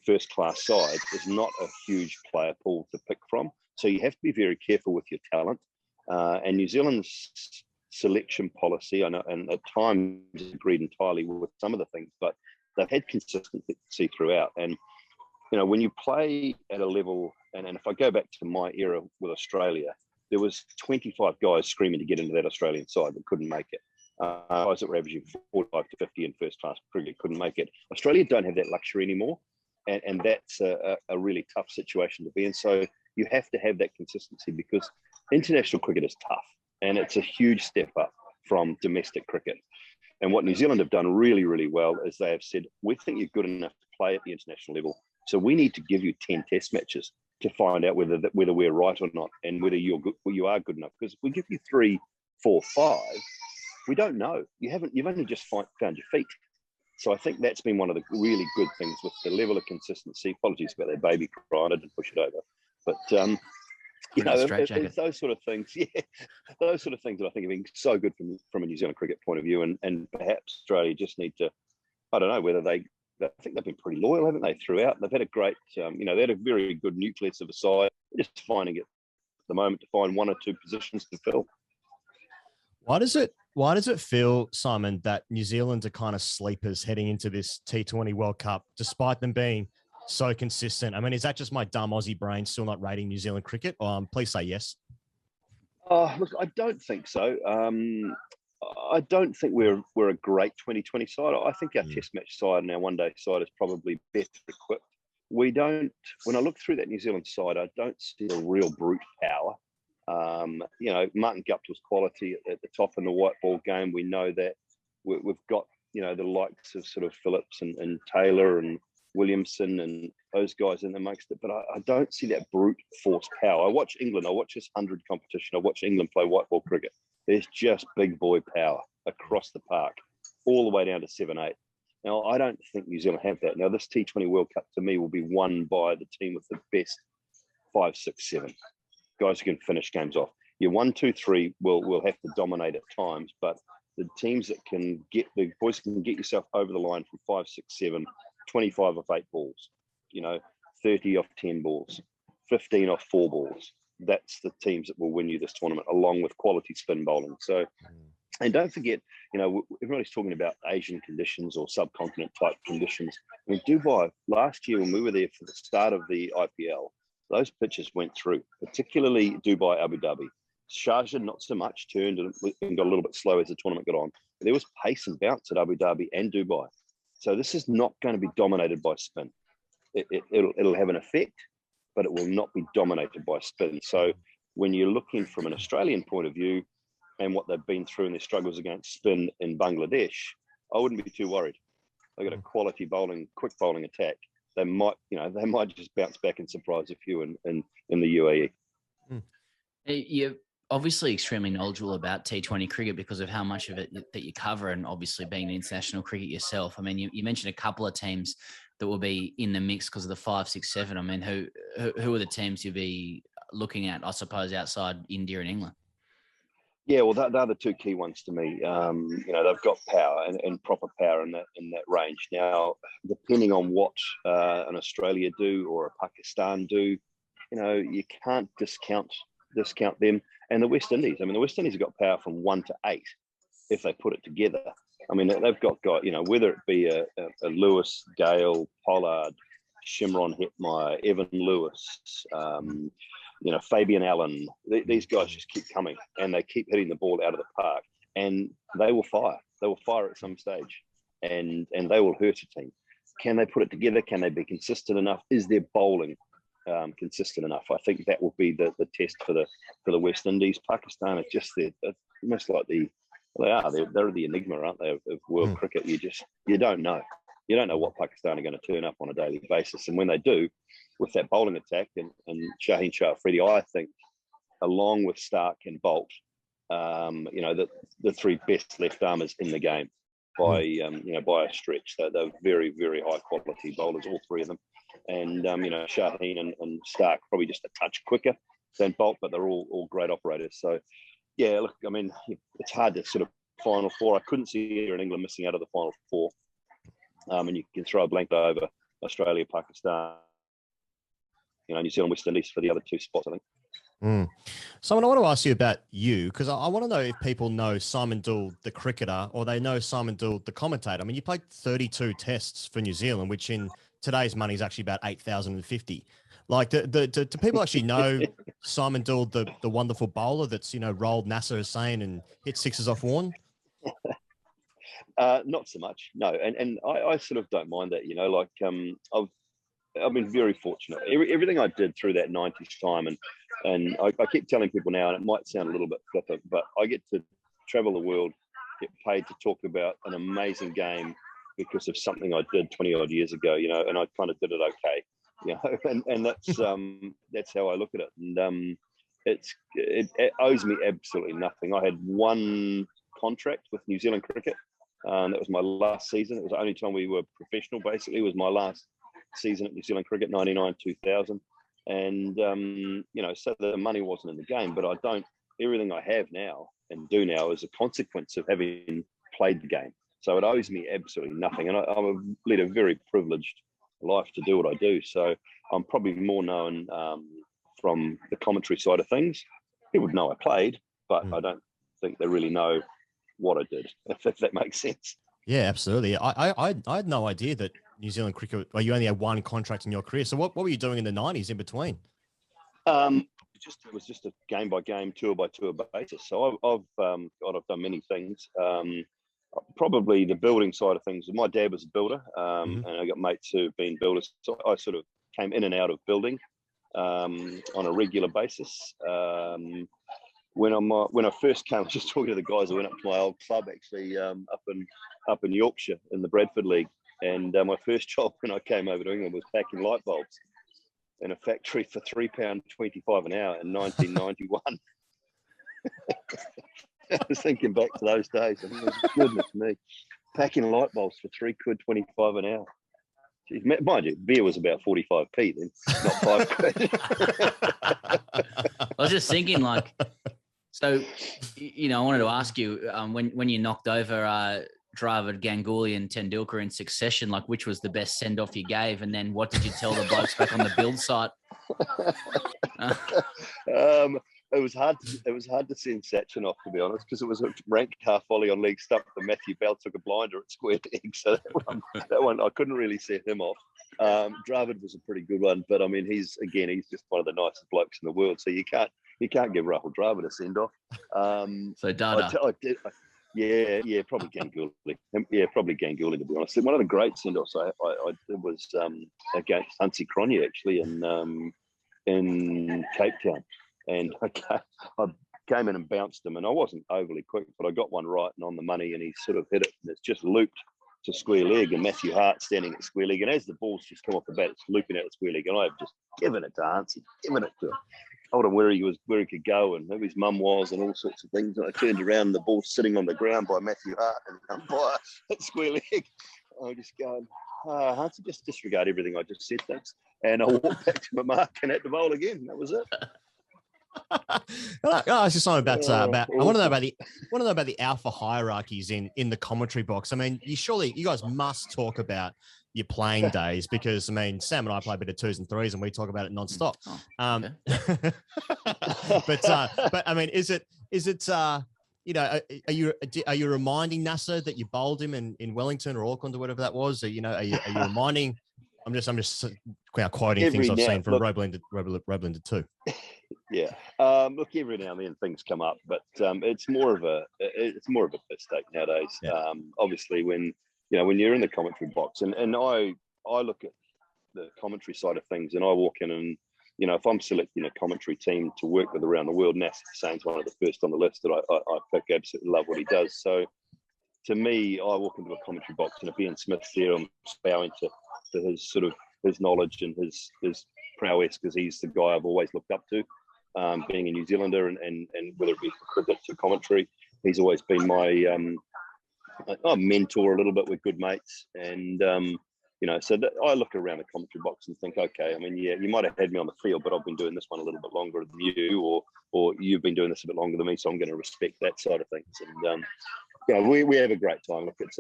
first-class sides is not a huge player pool to pick from. So you have to be very careful with your talent. And New Zealand's selection policy, I know, and at times agreed entirely with some of the things, but they've had consistency throughout. And, when you play at a level, and if I go back to my era with Australia, there was 25 guys screaming to get into that Australian side that couldn't make it. Guys that were averaging 45 to 50 in first-class cricket couldn't make it. Australia don't have that luxury anymore. And that's a really tough situation to be in. So you have to have that consistency, because international cricket is tough, and it's a huge step up from domestic cricket. And what New Zealand have done really, really well is they have said, we think you're good enough to play at the international level, so we need to give you 10 test matches to find out whether we're right or not, and whether you are good enough. Because if we give you 3, 4, 5, we don't know. You've only just found your feet. So I think that's been one of the really good things with the level of consistency. Apologies about that baby crying, I didn't push it over. But, it's those sort of things. Yeah, those sort of things that I think have been so good from a New Zealand cricket point of view. And perhaps Australia just need to, I don't know, whether I think they've been pretty loyal, haven't they, throughout? They've had a great, they had a very good nucleus of a side. They're just finding it at the moment to find 1 or 2 positions to fill. Why does it Why does it feel, Simon, that New Zealand are kind of sleepers heading into this T20 World Cup, despite them being so consistent? I mean, is that just my dumb Aussie brain still not rating New Zealand cricket? Please say yes. Look, I don't think so. I don't think we're a great 2020 side. I think our Test match side and our one-day side is probably better equipped. We don't. When I look through that New Zealand side, I don't see a real brute power. Martin Guptill's quality at the top in the white ball game. We know that we've got the likes of sort of Phillips and Taylor and Williamson and those guys in the mix. But I don't see that brute force power. I watch England. I watch this 100 competition. I watch England play white ball cricket. There's just big boy power across the park, all the way down to 7-8. Now, I don't think New Zealand have that. Now, this T20 World Cup, to me, will be won by the team with the best 5, 6, 7 guys who can finish games off. Your 1, 2, 3 will have to dominate at times, but the teams that can get the boys can get yourself over the line from 5, 6, 7, 25 off 8 balls, 30 off 10 balls, 15 off 4 balls. That's the teams that will win you this tournament, along with quality spin bowling. So, and don't forget, everybody's talking about Asian conditions or subcontinent type conditions. I mean, Dubai last year when we were there for the start of the IPL, those pitches went through, particularly Dubai, Abu Dhabi. Sharjah, not so much, turned and got a little bit slow as the tournament got on. But there was pace and bounce at Abu Dhabi and Dubai. So this is not going to be dominated by spin. It'll have an effect, but it will not be dominated by spin. So when you're looking from an Australian point of view and what they've been through in their struggles against spin in Bangladesh, I wouldn't be too worried. They've got a quality bowling, quick bowling attack. They might just bounce back and surprise a few in the UAE. You're obviously extremely knowledgeable about T20 cricket because of how much of it that you cover, and obviously being international cricket yourself. I mean, you mentioned a couple of teams that will be in the mix because of the 5, 6, 7. I mean, who are the teams you'll be looking at, I suppose, outside India and England? Yeah, well, they're the two key ones to me. They've got power and proper power in that range. Now, depending on what an Australia do or a Pakistan do, you can't discount them. And the West Indies. I mean, the West Indies have got power from 1 to 8 if they put it together. I mean, they've got whether it be a Lewis, Gale, Pollard, Shimron Hetmeyer, Evan Lewis, Fabian Allen. These guys just keep coming and they keep hitting the ball out of the park, and they will fire. They will fire at some stage, and they will hurt a team. Can they put it together? Can they be consistent enough? Is their bowling consistent enough? I think that will be the test for the West Indies. Pakistan is just almost like they're the enigma, aren't they, of world cricket? You don't know. You don't know what Pakistan are going to turn up on a daily basis. And when they do, with that bowling attack and Shaheen Shah Afridi, I think, along with Stark and Bolt, the 3 best left armers in the game by a stretch. They're very, very high quality bowlers, all 3 of them. And Shaheen and Stark probably just a touch quicker than Bolt, but they're all great operators. So yeah, look, I mean, it's hard to sort of Final Four. I couldn't see here in England missing out of the Final Four. And you can throw a blanket over Australia, Pakistan, New Zealand, West Indies for the other 2 spots, I think. Simon, I want to ask you about you, because I want to know if people know Simon Doull, the cricketer, or they know Simon Doull, the commentator. I mean, you played 32 tests for New Zealand, which in today's money is actually about 8,050. Like, do people actually know Simon Doull, the wonderful bowler that's, rolled Nasser Hussain and hit 6s off Warne? Not so much, no. And I sort of don't mind that, I've been very fortunate. Everything I did through that 90s time, and I keep telling people now, and it might sound a little bit flippant, but I get to travel the world, get paid to talk about an amazing game because of something I did 20 odd years ago, and I kind of did it okay, and that's how I look at it. And it owes me absolutely nothing. I had 1 contract with New Zealand Cricket. That was my last season. It was the only time we were professional, basically. It was my last season at New Zealand Cricket, 99, 2000. And, so the money wasn't in the game, but everything I have now and do now is a consequence of having played the game. So it owes me absolutely nothing. And I've led a very privileged life to do what I do. So I'm probably more known from the commentary side of things. People know I played, but I don't think they really know what I did, if that makes sense. Yeah, absolutely. I had no idea that New Zealand cricket, well, you only had one contract in your career. So what were you doing in the 90s in between? It was just a game by game, tour by tour basis. So I've done many things. Probably the building side of things. My dad was a builder, and I got mates who've been builders. So I sort of came in and out of building on a regular basis. When I first came, I was just talking to the guys. I went up to my old club actually up in Yorkshire in the Bradford League, and my first job when I came over to England was packing light bulbs in a factory for £3.25 an hour in 1991. I was thinking back to those days. I mean, goodness me, packing light bulbs for £3.25 an hour. Jeez, mind you, beer was about 45p then, not £5. I was just thinking, like, so, you know, I wanted to ask you when you knocked over Dravid, Ganguly, and Tendulkar in succession, like, which was the best send off you gave, and then what did you tell the blokes back on the build site? It was hard to send Sachin off, to be honest, because it was a ranked half volley on leg stump, and Matthew Bell took a blinder at square leg, so that one I couldn't really set him off. Dravid was a pretty good one, but I mean he's just one of the nicest blokes in the world, so you can't give Rahul Dravid a send off. So Dada. Yeah, probably Ganguly. Yeah, probably Ganguly, to be honest. One of the great send offs I did was against Hansi Cronje actually in Cape Town. And I came in and bounced him, and I wasn't overly quick, but I got one right and on the money, and he sort of hit it, and it's just looped to square leg, and Matthew Hart standing at square leg, and as the ball's just come off the bat, it's looping out at square leg, and I've just given it to Hansi, given it to him, told him where he could go, and who his mum was, and all sorts of things. And I turned around, and the ball's sitting on the ground by Matthew Hart and umpire at square leg. I'm just going, Hansi, just disregard everything I just said, thanks. And I walked back to my mark and had to bowl again. That was it. I was just talking about I want to know about the alpha hierarchies in the commentary box. I mean, you guys must talk about your playing days, because I mean, Sam and I play a bit of twos and threes, and we talk about it nonstop. Okay. But I mean, is it you know, are you reminding Nasser that you bowled him in Wellington or Auckland or whatever that was? Or, you know, are you reminding? I'm just quoting things I've seen from Roblin too. Yeah, look, every now and then things come up, but it's more of a mistake nowadays. Yeah. Obviously, when you're in the commentary box, and I look at the commentary side of things, and I walk in, and you know, if I'm selecting a commentary team to work with around the world, Nasser Hussain's one of the first on the list that I pick. Absolutely love what he does. So to me, I walk into a commentary box, and if Ian Smith's there, I'm bowing to his sort of his knowledge and his prowess, because he's the guy I've always looked up to, being a New Zealander, and whether it be for cricket to commentary, he's always been my mentor a little bit. With good mates, and you know, so that I look around the commentary box and think, okay, I mean, yeah, you might have had me on the field, but I've been doing this one a little bit longer than you, or you've been doing this a bit longer than me, so I'm going to respect that side of things. And you know, we have a great time. Look, it's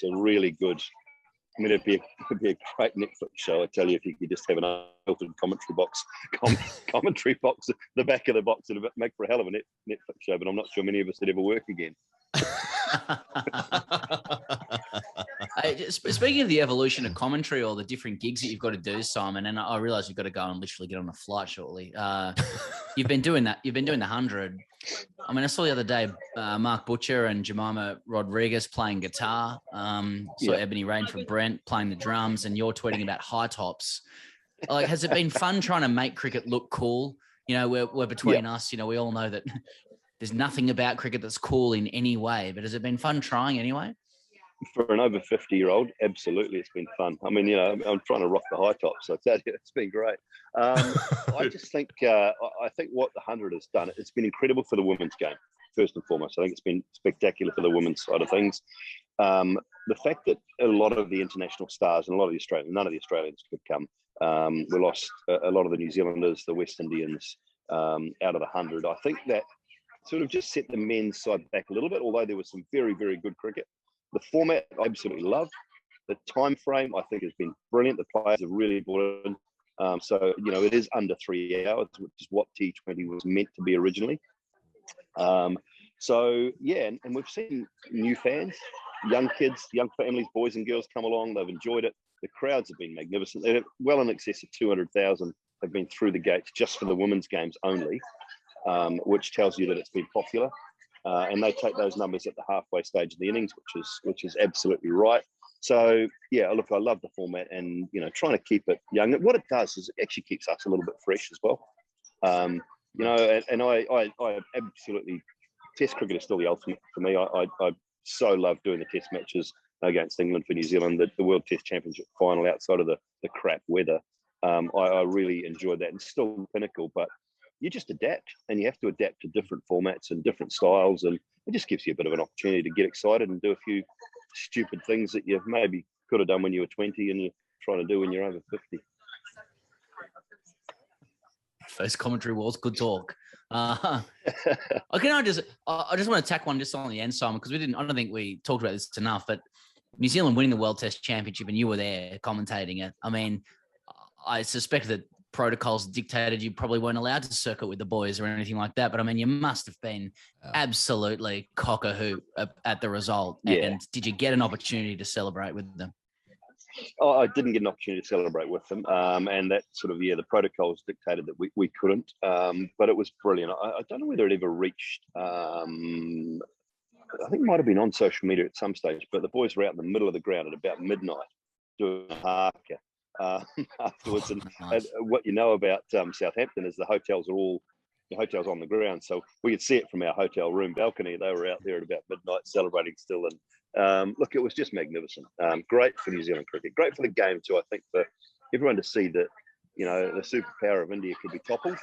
a really good. I mean, it'd be a great Netflix show. I tell you, if you could just have an open commentary box, the back of the box, it'd make for a hell of a Netflix show. But I'm not sure many of us would ever work again. Speaking of the evolution of commentary or the different gigs that you've got to do, Simon, and I realise you've got to go and literally get on a flight shortly. You've been doing that. You've been doing the 100. I mean, I saw the other day Mark Butcher and Jemima Rodriguez playing guitar. Ebony Rain from Brent playing the drums, and you're tweeting about high tops. Like, has it been fun trying to make cricket look cool? You know, we're between us. You know, we all know that there's nothing about cricket that's cool in any way. But has it been fun trying anyway? For an over 50-year-old, absolutely, it's been fun. I mean, you know, I'm trying to rock the high tops. So I tell you, it's been great. I just think I think what the 100 has done, it's been incredible for the women's game, first and foremost. I think it's been spectacular for the women's side of things. The fact that a lot of the international stars and a lot of the Australians, none of the Australians could come. We lost a lot of the New Zealanders, the West Indians out of the 100. I think that sort of just set the men's side back a little bit, although there was some very, very good cricket. The format I absolutely love. The time frame I think has been brilliant. The players have really bought in. So, you know, it is under 3 hours, which is what T20 was meant to be originally. So yeah, and we've seen new fans, young kids, young families, boys and girls come along. They've enjoyed it. The crowds have been magnificent. They're well in excess of 200,000 have been through the gates just for the women's games only, which tells you that it's been popular. And they take those numbers at the halfway stage of the innings, which is absolutely right. So yeah, look, I love the format, and trying to keep it young. What it does is it actually keeps us a little bit fresh as well. And I absolutely, Test cricket is still the ultimate for me. I so love doing the Test matches against England for New Zealand, the World Test Championship final outside of the crap weather. I really enjoyed that, and still the pinnacle, but you just adapt, and you have to adapt to different formats and different styles, and it just gives you a bit of an opportunity to get excited and do a few stupid things that you maybe could have done when you were 20 and you're trying to do when you're over 50. First commentary was good talk. I just want to tack one just on the end, Simon, because I don't think we talked about this enough, but New Zealand winning the World Test Championship, and you were there commentating it. I mean, I suspect that protocols dictated you probably weren't allowed to circuit with the boys or anything like that. But I mean, you must have been absolutely cock-a-hoop at the result. Yeah. And did you get an opportunity to celebrate with them? Oh, I didn't get an opportunity to celebrate with them. And that sort of, the protocols dictated that we couldn't. But it was brilliant. I don't know whether it ever reached, I think it might have been on social media at some stage, but the boys were out in the middle of the ground at about midnight doing a haka afterwards. And what you know about Southampton is the hotels on the ground, so we could see it from our hotel room balcony. They were out there at about midnight celebrating still, and look, it was just magnificent. Great for New Zealand cricket, great for the game too. I think for everyone to see that the superpower of India could be toppled,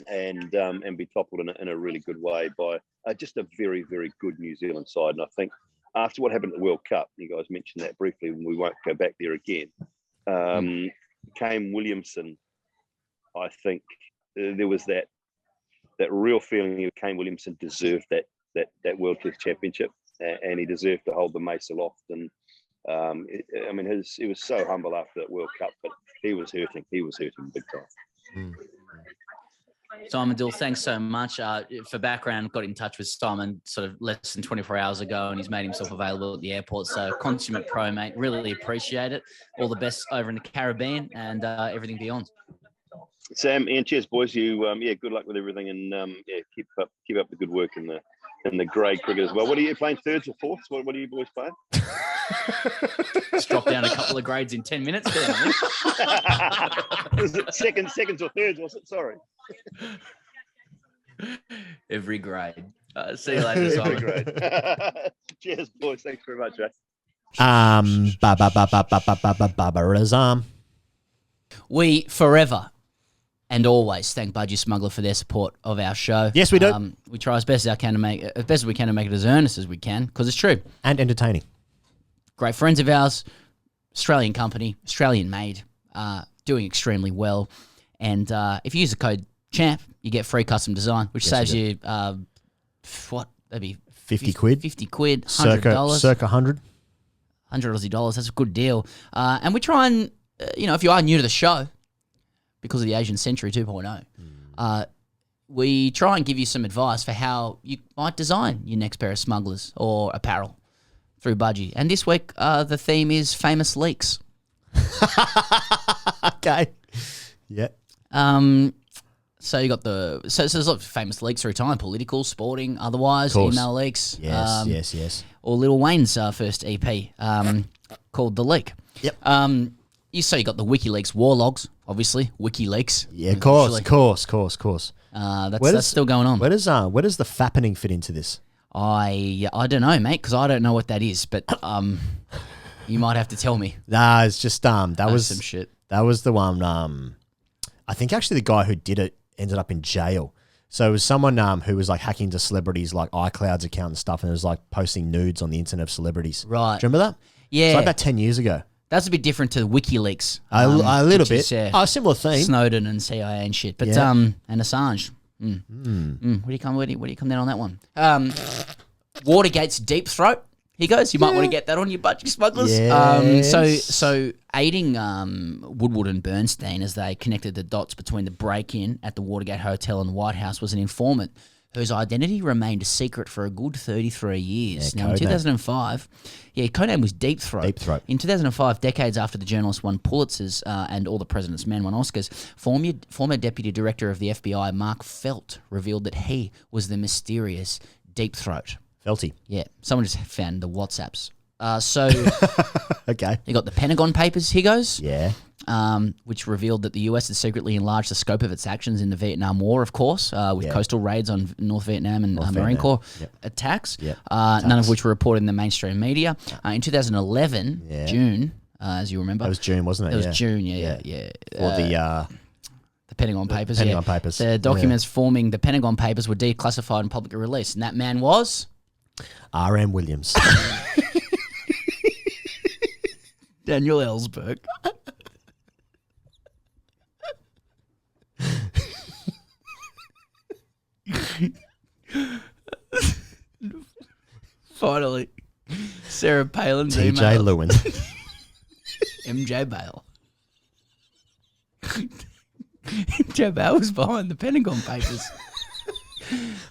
and be toppled in a really good way by just a very, very good New Zealand side. And I think after what happened at the World Cup, you guys mentioned that briefly, and we won't go back there again. Kane Williamson, I think there was that real feeling that Kane Williamson deserved that World Test Championship, and he deserved to hold the mace aloft. And he was so humble after that World Cup, but he was hurting big time. Simon Doull, thanks so much. For background, got in touch with Simon sort of less than 24 hours ago, and he's made himself available at the airport. So consummate pro, mate. Really appreciate it. All the best over in the Caribbean and everything beyond. Sam, Ian, cheers, boys. You, good luck with everything, and keep up the good work in the grade cricket as well. What are you playing, thirds or fourths? What are you boys playing? Just drop down a couple of grades in 10 minutes. Was it seconds or thirds? Was it? Sorry. Every grade. See you later, Simon. Cheers, boys. Thanks very much, Jack. We forever and always thank Budgie Smuggler for their support of our show. Yes, we do. We try as best as we can to make it as earnest as we can, because it's true and entertaining. Great friends of ours, Australian company, Australian made, doing extremely well. And if you use the code CHAMP, you get free custom design, which saves you that'd be 50 quid. 50 quid, $100. Circa 100. 100 Aussie dollars. That's a good deal. And we try and, if you are new to the show, because of the Asian Century 2.0, we try and give you some advice for how you might design your next pair of smugglers or apparel through Budgie. And this week, the theme is famous leaks. Okay. Yeah. So you got so there's a lot of famous leaks through time, political, sporting, otherwise, email leaks. Yes, yes. Or Lil Wayne's first EP called The Leak. Yep. You got the WikiLeaks war logs, obviously. WikiLeaks. Yeah, of course. That's still going on. Where does the fappening fit into this? I don't know, mate, because I don't know what that is, but you might have to tell me. Nah, it's just that was some shit. That was the one. I think actually the guy who did it ended up in jail. So it was someone who was like hacking into celebrities like iCloud's account and stuff, and it was like posting nudes on the internet of celebrities. Right. Do you remember that? Yeah. It's like about 10 years ago. That's a bit different to WikiLeaks. A little bit. Is, similar theme. Snowden and CIA and shit. But and Assange. Where do you come down on that one? Watergate's deep throat. He goes. You might want to get that on your Budgie Smugglers. Yes. So aiding Woodward and Bernstein as they connected the dots between the break-in at the Watergate Hotel and the White House was an informant whose identity remained a secret for a good 33 years. Yeah, Now, in codename. 2005, codename was Deep Throat. Deep Throat. In 2005, decades after the journalist won Pulitzers and All the President's Men won Oscars, former Deputy Director of the FBI, Mark Felt, revealed that he was the mysterious Deep Throat. Felty. Yeah, someone just found the WhatsApps. So Okay. you got the Pentagon Papers, Higgins. Yeah. Which revealed that the US had secretly enlarged the scope of its actions in the Vietnam War, of course, with coastal raids on North Vietnam and Marine Vietnam. Corps Yep. attacks, Yep. none of which were reported in the mainstream media. In 2011, Yeah. June, as you remember. That was June, wasn't it? It was June, yeah. Or the Pentagon Papers, Pentagon Papers. The documents forming the Pentagon Papers were declassified and publicly released, and that man was... R.M. Williams. Daniel Ellsberg. Finally, Sarah Palin's T.J. email. Lewin. MJ Bale. MJ Bale was behind the Pentagon Papers.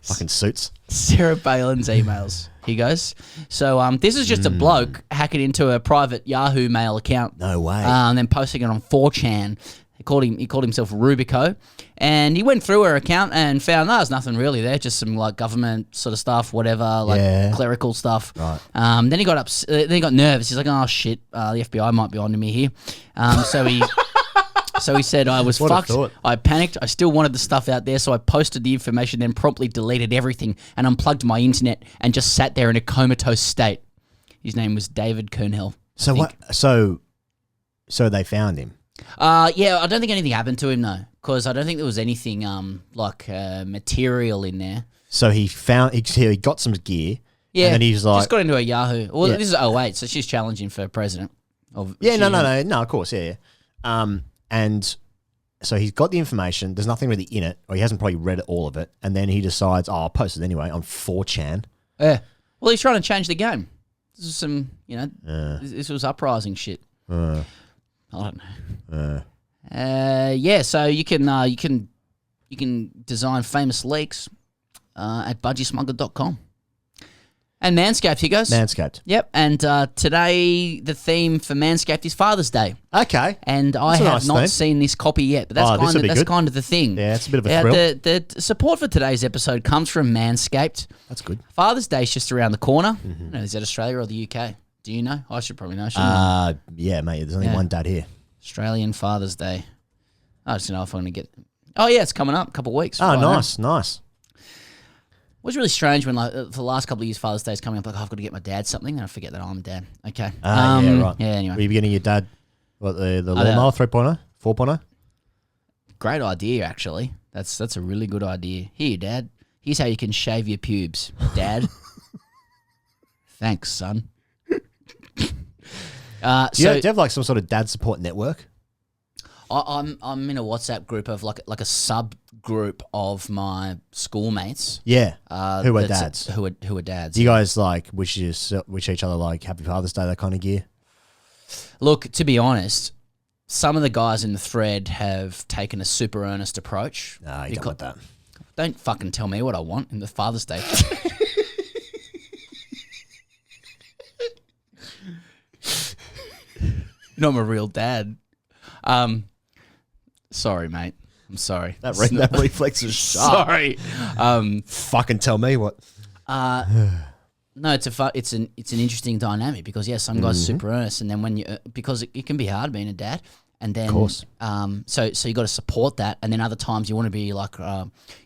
Fucking suits. Sarah Palin's emails. He goes. So this is just a bloke hacking into a private Yahoo Mail account. No way. And then posting it on 4chan. He called himself Rubico, and he went through her account and found there's nothing really there, just some like government sort of stuff, whatever, like clerical stuff. Right. Then he got then he got nervous. He's like, oh shit, the FBI might be on to me here. So he. So he said, I was What a fucked. thought. I panicked. I still wanted the stuff out there, so I posted the information, then promptly deleted everything and unplugged my internet and just sat there in a comatose state. His name was David Kernhill. So what? So they found him. Yeah, I don't think anything happened to him, though, because I don't think there was anything material in there. So he got some gear. Yeah, And then he's like, just got into a Yahoo. Well, Yeah. this is 2008, so she's challenging for president. No, of course, yeah. And so he's got the information. There's nothing really in it, or he hasn't probably read all of it. And then he decides, I'll post it anyway on 4chan. Yeah. Well, he's trying to change the game. This is some, this was uprising shit. I don't know. Yeah. So you can design famous leaks at budgiesmuggler.com. And Manscaped, he goes. Manscaped. Yep. And today the theme for Manscaped is Father's Day. Okay. And I That's a have nice not theme. seen this copy yet, but that's this'll be good. kind of the thing. Yeah, it's a bit of a thrill. The support for today's episode comes from Manscaped. That's good. Father's Day is just around the corner. Is that Australia or the UK? Do you know? I should probably know. Shouldn't I? Yeah, mate. There's only one dad here. Australian Father's Day. I just don't know if I'm going to get... Oh, yeah, it's coming up. A couple of weeks. Oh, Right now. nice. It was really strange when, for the last couple of years, Father's Day is coming up. Like, I've got to get my dad something, and I forget that I'm a dad. Okay. Yeah, right. Yeah, anyway. Were you getting your dad, the lawnmower 3.0, 4.0? Great idea, actually. That's a really good idea. Here, Dad. Here's how you can shave your pubes, Dad. Thanks, son. Do you have like some sort of dad support network? I'm in a WhatsApp group of like a subgroup of my schoolmates. Yeah. Who are that's- dads? Who are dads? Do you guys like wish each other like Happy Father's Day, that kind of gear? Look, to be honest, some of the guys in the thread have taken a super earnest approach. No, you don't want that. Don't fucking tell me what I want in the Father's Day. You know I'm a real dad. Sorry, mate. I'm sorry. That reflex is sharp. Sorry. Fucking tell me what. No, it's an interesting dynamic because some guys are super earnest, and then when you because it can be hard being a dad, and then Of course. so you got to support that, and then other times you want to be like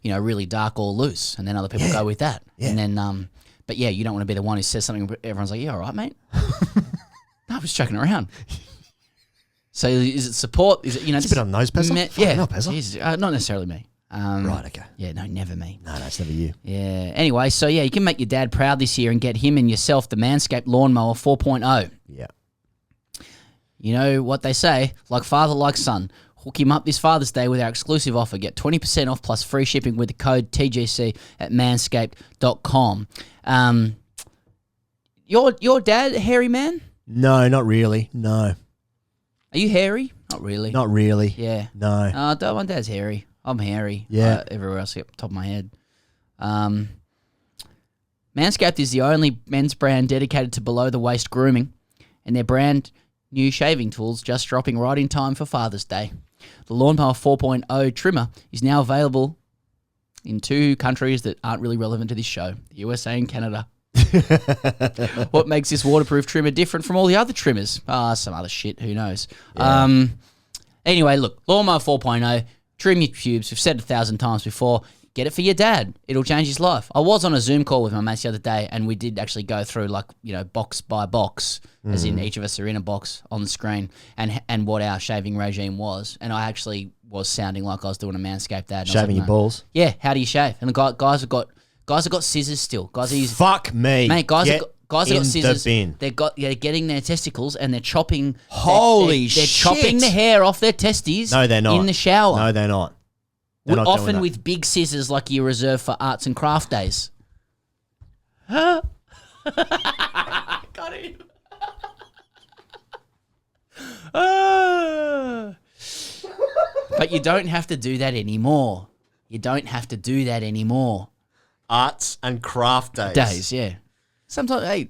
really dark or loose, and then other people go with that, and then but you don't want to be the one who says something. But everyone's like, all right, mate. No, I'm just joking around. So is it support? Is it It's a bit on nose, Pezza? Yeah, Not Pezza. Jesus, not necessarily me. Right, okay. Yeah, no, never me. No, it's never you. Yeah. Anyway, so you can make your dad proud this year and get him and yourself the Manscaped Lawnmower 4.0. Yeah. You know what they say, like father, like son. Hook him up this Father's Day with our exclusive offer. Get 20% off plus free shipping with the code TGC at manscaped.com. Your dad, a hairy man? No, not really. No. Are you hairy? Not really. Not really. Yeah. No. My dad's hairy. I'm hairy. Yeah. Everywhere else, top of my head. Manscaped is the only men's brand dedicated to below-the-waist grooming, and their brand new shaving tools just dropping right in time for Father's Day. The Lawnmower 4.0 trimmer is now available in 2 countries that aren't really relevant to this show, the USA and Canada. What makes this waterproof trimmer different from all the other trimmers? Some other shit, who knows? Yeah. Anyway, look, Lawnmower 4.0, trim your pubes. We've said it 1,000 times before. Get it for your dad. It'll change his life. I was on a Zoom call with my mates the other day, and we did actually go through, like, box by box, as in each of us are in a box on the screen, and what our shaving regime was. And I actually was sounding like I was doing a Manscaped ad. Shaving your balls? Yeah, how do you shave? And the guys have got scissors still. Guys are using... Fuck me. Mate, guys have got scissors. The bin. They're getting their testicles and they're chopping... Holy they're shit. chopping the hair off their testes. No, they're not. In the shower. No, they're not. They're not Often doing that. with big scissors like you reserve for arts and craft days. Got him. But you don't have to do that anymore. You don't have to do that anymore. Arts and craft days. Days, yeah. Sometimes, hey.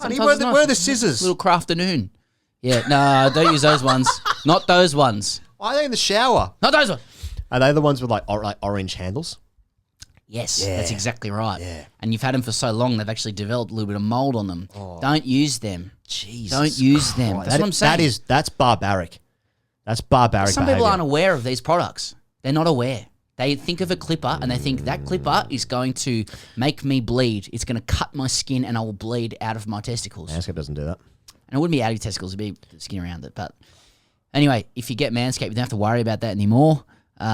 Honey, sometimes where are the scissors? Little craft afternoon. Yeah, no, don't use those ones. Not those ones. Why are they in the shower? Not those ones. Are they the ones with like orange handles? Yes, Yeah. that's exactly right. Yeah. And you've had them for so long, they've actually developed a little bit of mold on them. Don't use them. Jesus. Don't use them. Christ. That's what I'm saying. That's barbaric. That's barbaric Some people behavior. aren't aware of these products. They're not aware. They think of a clipper and they think that clipper is going to make me bleed. It's going to cut my skin and I will bleed out of my testicles. Manscaped doesn't do that. And it wouldn't be out of your testicles, it'd be the skin around it. But anyway, if you get Manscaped, you don't have to worry about that anymore.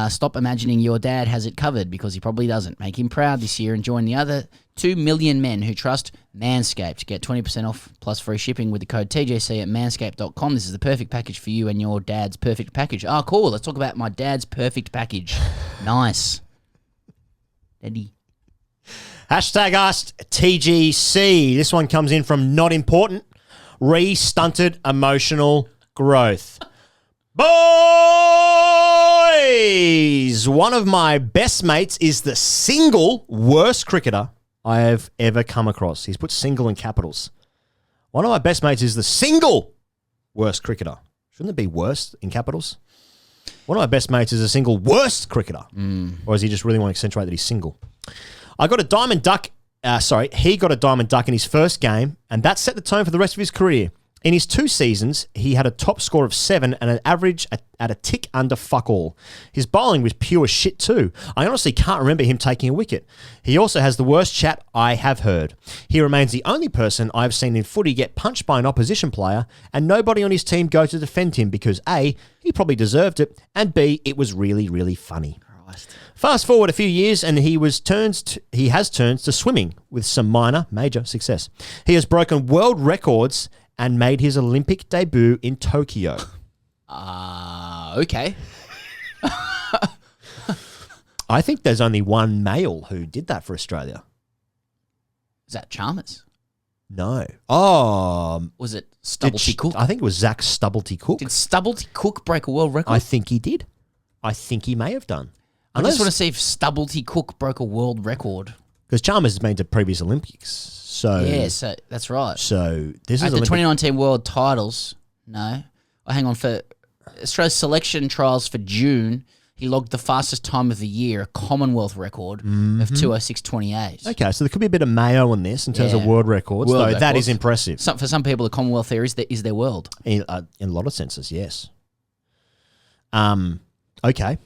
Stop imagining your dad has it covered, because he probably doesn't. Make him proud this year and join the other 2 million men who trust Manscaped. Get 20% off plus free shipping with the code TGC at manscaped.com. This is the perfect package for you and your dad's perfect package. Oh, cool. Let's talk about my dad's perfect package. Nice. Daddy. Hashtag AskTGC. This one comes in from Not Important. Stunted emotional growth. Boys! One of my best mates is the single worst cricketer I have ever come across. He's put single in capitals. One of my best mates is the single worst cricketer. Shouldn't it be worst in capitals? One of my best mates is a single worst cricketer. Or does he just really want to accentuate that he's single? I got a diamond duck. He got a diamond duck in his first game, and that set the tone for the rest of his career. In his 2 seasons, he had a top score of 7 and an average at a tick under fuck all. His bowling was pure shit too. I honestly can't remember him taking a wicket. He also has the worst chat I have heard. He remains the only person I've seen in footy get punched by an opposition player, and nobody on his team go to defend him because A, he probably deserved it, and B, it was really, really funny. Fast forward a few years and he has turned to swimming with some major success. He has broken world records and made his Olympic debut in Tokyo. Okay. I think there's only one male who did that for Australia. Is that Chalmers? No. Oh. Was it Stubblety Cook? I think it was Zach Stubblety Cook. Did Stubblety Cook break a world record? I think he did. I think he may have done. I just want to see if Stubblety Cook broke a world record. Because Chalmers has made the previous Olympics. So that's right. So this at is the 2019 World Titles. No, hang on, for Australia's selection trials for June, he logged the fastest time of the year, a Commonwealth record of 2:06.28. Okay, so there could be a bit of mayo on this in terms of world records. That is impressive. For some people, the Commonwealth there is their world. In a lot of senses, yes. Okay.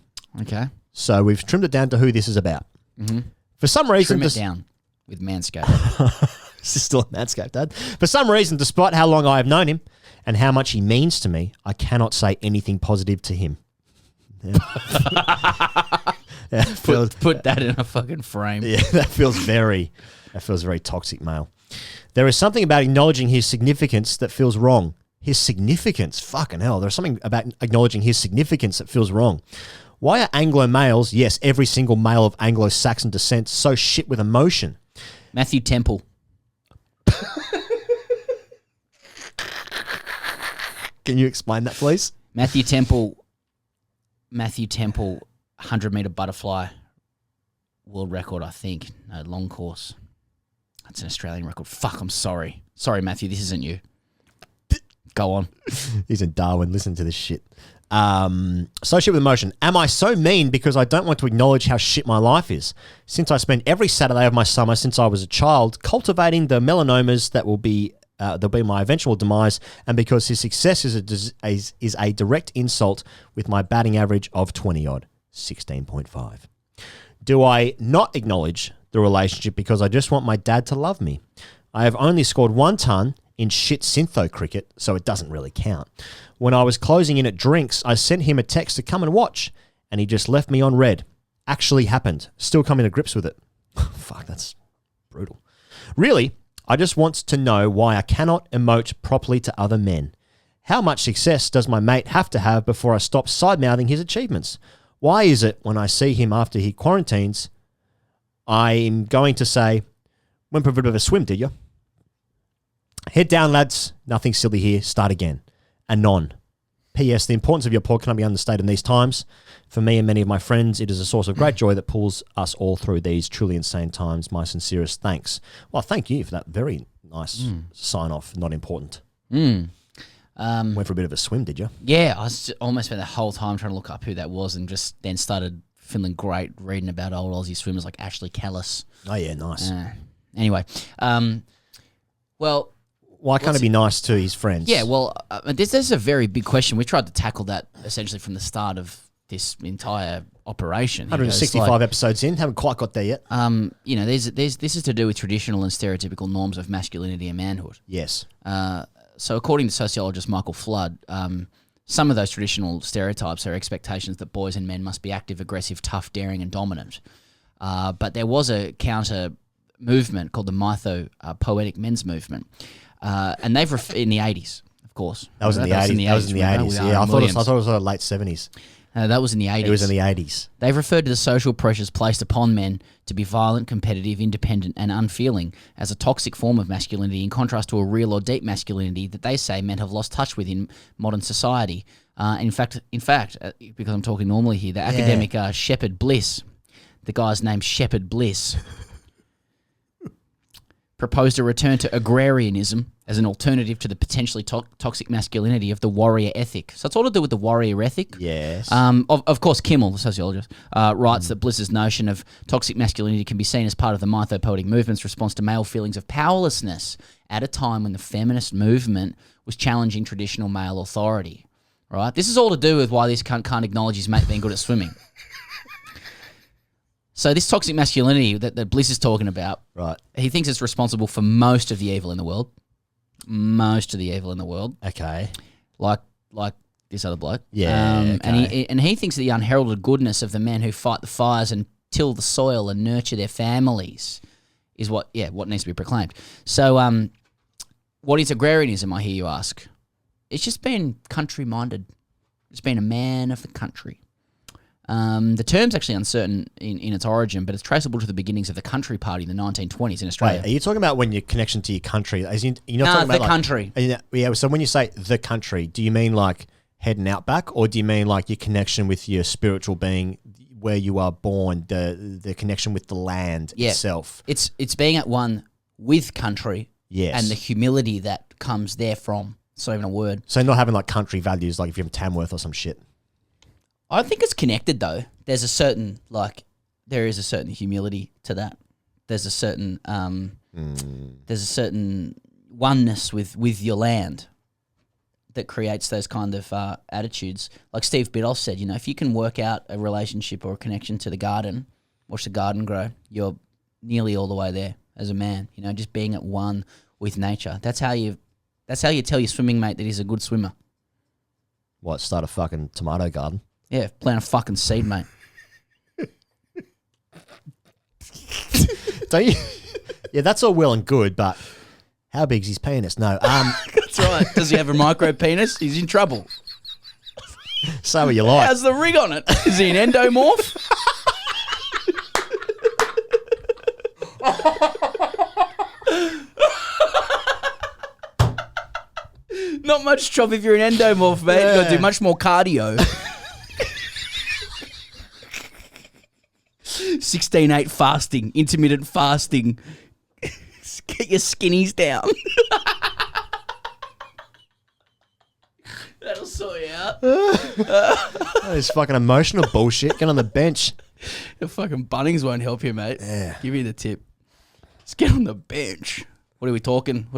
So we've trimmed it down to who this is about. Mm-hmm. For some reason, trim it down with Manscaped. This is still a Manscaped, Dad. For some reason, despite how long I have known him and how much he means to me, I cannot say anything positive to him. Yeah. Put that in a fucking frame. Yeah, that feels very toxic, male. There is something about acknowledging his significance that feels wrong. His significance, fucking hell. There's something about acknowledging his significance that feels wrong. Why are Anglo males, yes, every single male of Anglo-Saxon descent, so shit with emotion? Matthew Temple. Can you explain that, please? Matthew Temple, 100-meter butterfly world record, I think. No, long course. That's an Australian record. Fuck, I'm sorry. Sorry, Matthew, this isn't you. Go on. He's in Darwin. Listen to this shit. Associate with emotion. Am I so mean because I don't want to acknowledge how shit my life is? Since I spent every Saturday of my summer since I was a child cultivating the melanomas that will be they'll be my eventual demise, and because his success is a direct insult with my batting average of 20-odd, 16.5. Do I not acknowledge the relationship because I just want my dad to love me? I have only scored 1 ton in shit syntho cricket, so it doesn't really count. When I was closing in at drinks, I sent him a text to come and watch, and he just left me on red. Actually happened. Still coming to grips with it. Fuck, that's brutal. Really, I just want to know why I cannot emote properly to other men. How much success does my mate have to have before I stop side-mouthing his achievements? Why is it when I see him after he quarantines, I'm going to say, went for a bit of a swim, did you? Head down, lads. Nothing silly here. Start again. Anon. P.S. The importance of your pod cannot be understated in these times. For me and many of my friends, it is a source of great joy that pulls us all through these truly insane times. My sincerest thanks. Well, thank you for that very nice sign-off. Not important. Went for a bit of a swim, did you? Yeah, I almost spent the whole time trying to look up who that was and just then started feeling great reading about old Aussie swimmers like Ashley Callis. Oh, yeah, nice. Anyway, well... Why can't it be nice to his friends? Yeah, well, this is a very big question. We tried to tackle that essentially from the start of this entire operation. 165 episodes in, haven't quite got there yet. You know, this is to do with traditional and stereotypical norms of masculinity and manhood. Yes. So according to sociologist Michael Flood, some of those traditional stereotypes are expectations that boys and men must be active, aggressive, tough, daring, and dominant. But there was a counter movement called the mytho-poetic men's movement. And they've in the 80s, of course. That was in the 80s. That was in the 80s. Yeah, I thought it was late 70s. That was in the 80s. It was in the 80s. They've referred to the social pressures placed upon men to be violent, competitive, independent, and unfeeling as a toxic form of masculinity, in contrast to a real or deep masculinity that they say men have lost touch with in modern society. In fact, because I'm talking normally here, the academic Shepard Bliss, the guy's name's Shepard Bliss, proposed a return to agrarianism as an alternative to the potentially toxic masculinity of the warrior ethic. So it's all to do with the warrior ethic. Yes. Of course, Kimmel, the sociologist, writes that Bliss's notion of toxic masculinity can be seen as part of the mythopoetic movement's response to male feelings of powerlessness at a time when the feminist movement was challenging traditional male authority. Right? This is all to do with why this cunt can't acknowledge his mate being good at swimming. So this toxic masculinity that Bliss is talking about, right? He thinks it's responsible for most of the evil in the world. Most of the evil in the world. Okay. Like this other bloke. Yeah. Okay. And he thinks the unheralded goodness of the men who fight the fires and till the soil and nurture their families is what needs to be proclaimed. So what is agrarianism, I hear you ask? It's just being country-minded. It's being a man of the country. The term's actually uncertain in its origin, but it's traceable to the beginnings of the Country Party in the 1920s in Australia. Wait, are you talking about when your connection to your country? You're not talking about the country. Yeah, so when you say the country, do you mean like heading out back, or do you mean like your connection with your spiritual being, where you are born, the connection with the land itself? It's being at one with country, yes, and the humility that comes therefrom. It's not even a word. So not having like country values, like if you're from Tamworth or some shit. I think it's connected though. There's a certain there is a certain humility to that. There's a certain oneness with your land that creates those kind of attitudes. Like Steve Biddulph said, if you can work out a relationship or a connection to the garden, watch the garden grow, you're nearly all the way there as a man. Just being at one with nature. That's how you tell your swimming mate that he's a good swimmer. What, start a fucking tomato garden? Yeah, plant a fucking seed, mate. Don't you? Yeah, that's all well and good, but how big's his penis? No. That's right. Does he have a micro penis? He's in trouble. Say what you like. How's the rig on it? Is he an endomorph? Not much trouble if you're an endomorph, mate. You've got to do much more cardio. 16-8 fasting, intermittent fasting. Get your skinnies down. That'll sort you out. That is fucking emotional bullshit. Get on the bench. The fucking Bunnings won't help you, mate. Yeah. Give me the tip. Let's get on the bench. What are we talking?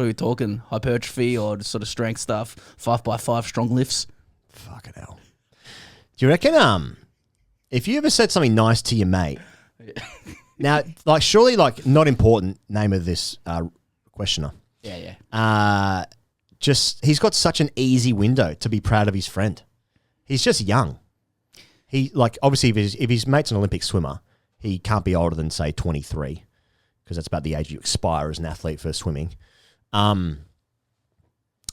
Hypertrophy or sort of strength stuff? 5x5 strong lifts? Fucking hell. Do you reckon, if you ever said something nice to your mate, now, like, surely, like, not important name of this questioner. Yeah. Just, he's got such an easy window to be proud of his friend. He's just young. He, like, obviously, if his mate's an Olympic swimmer, he can't be older than, say, 23, because that's about the age you expire as an athlete for swimming.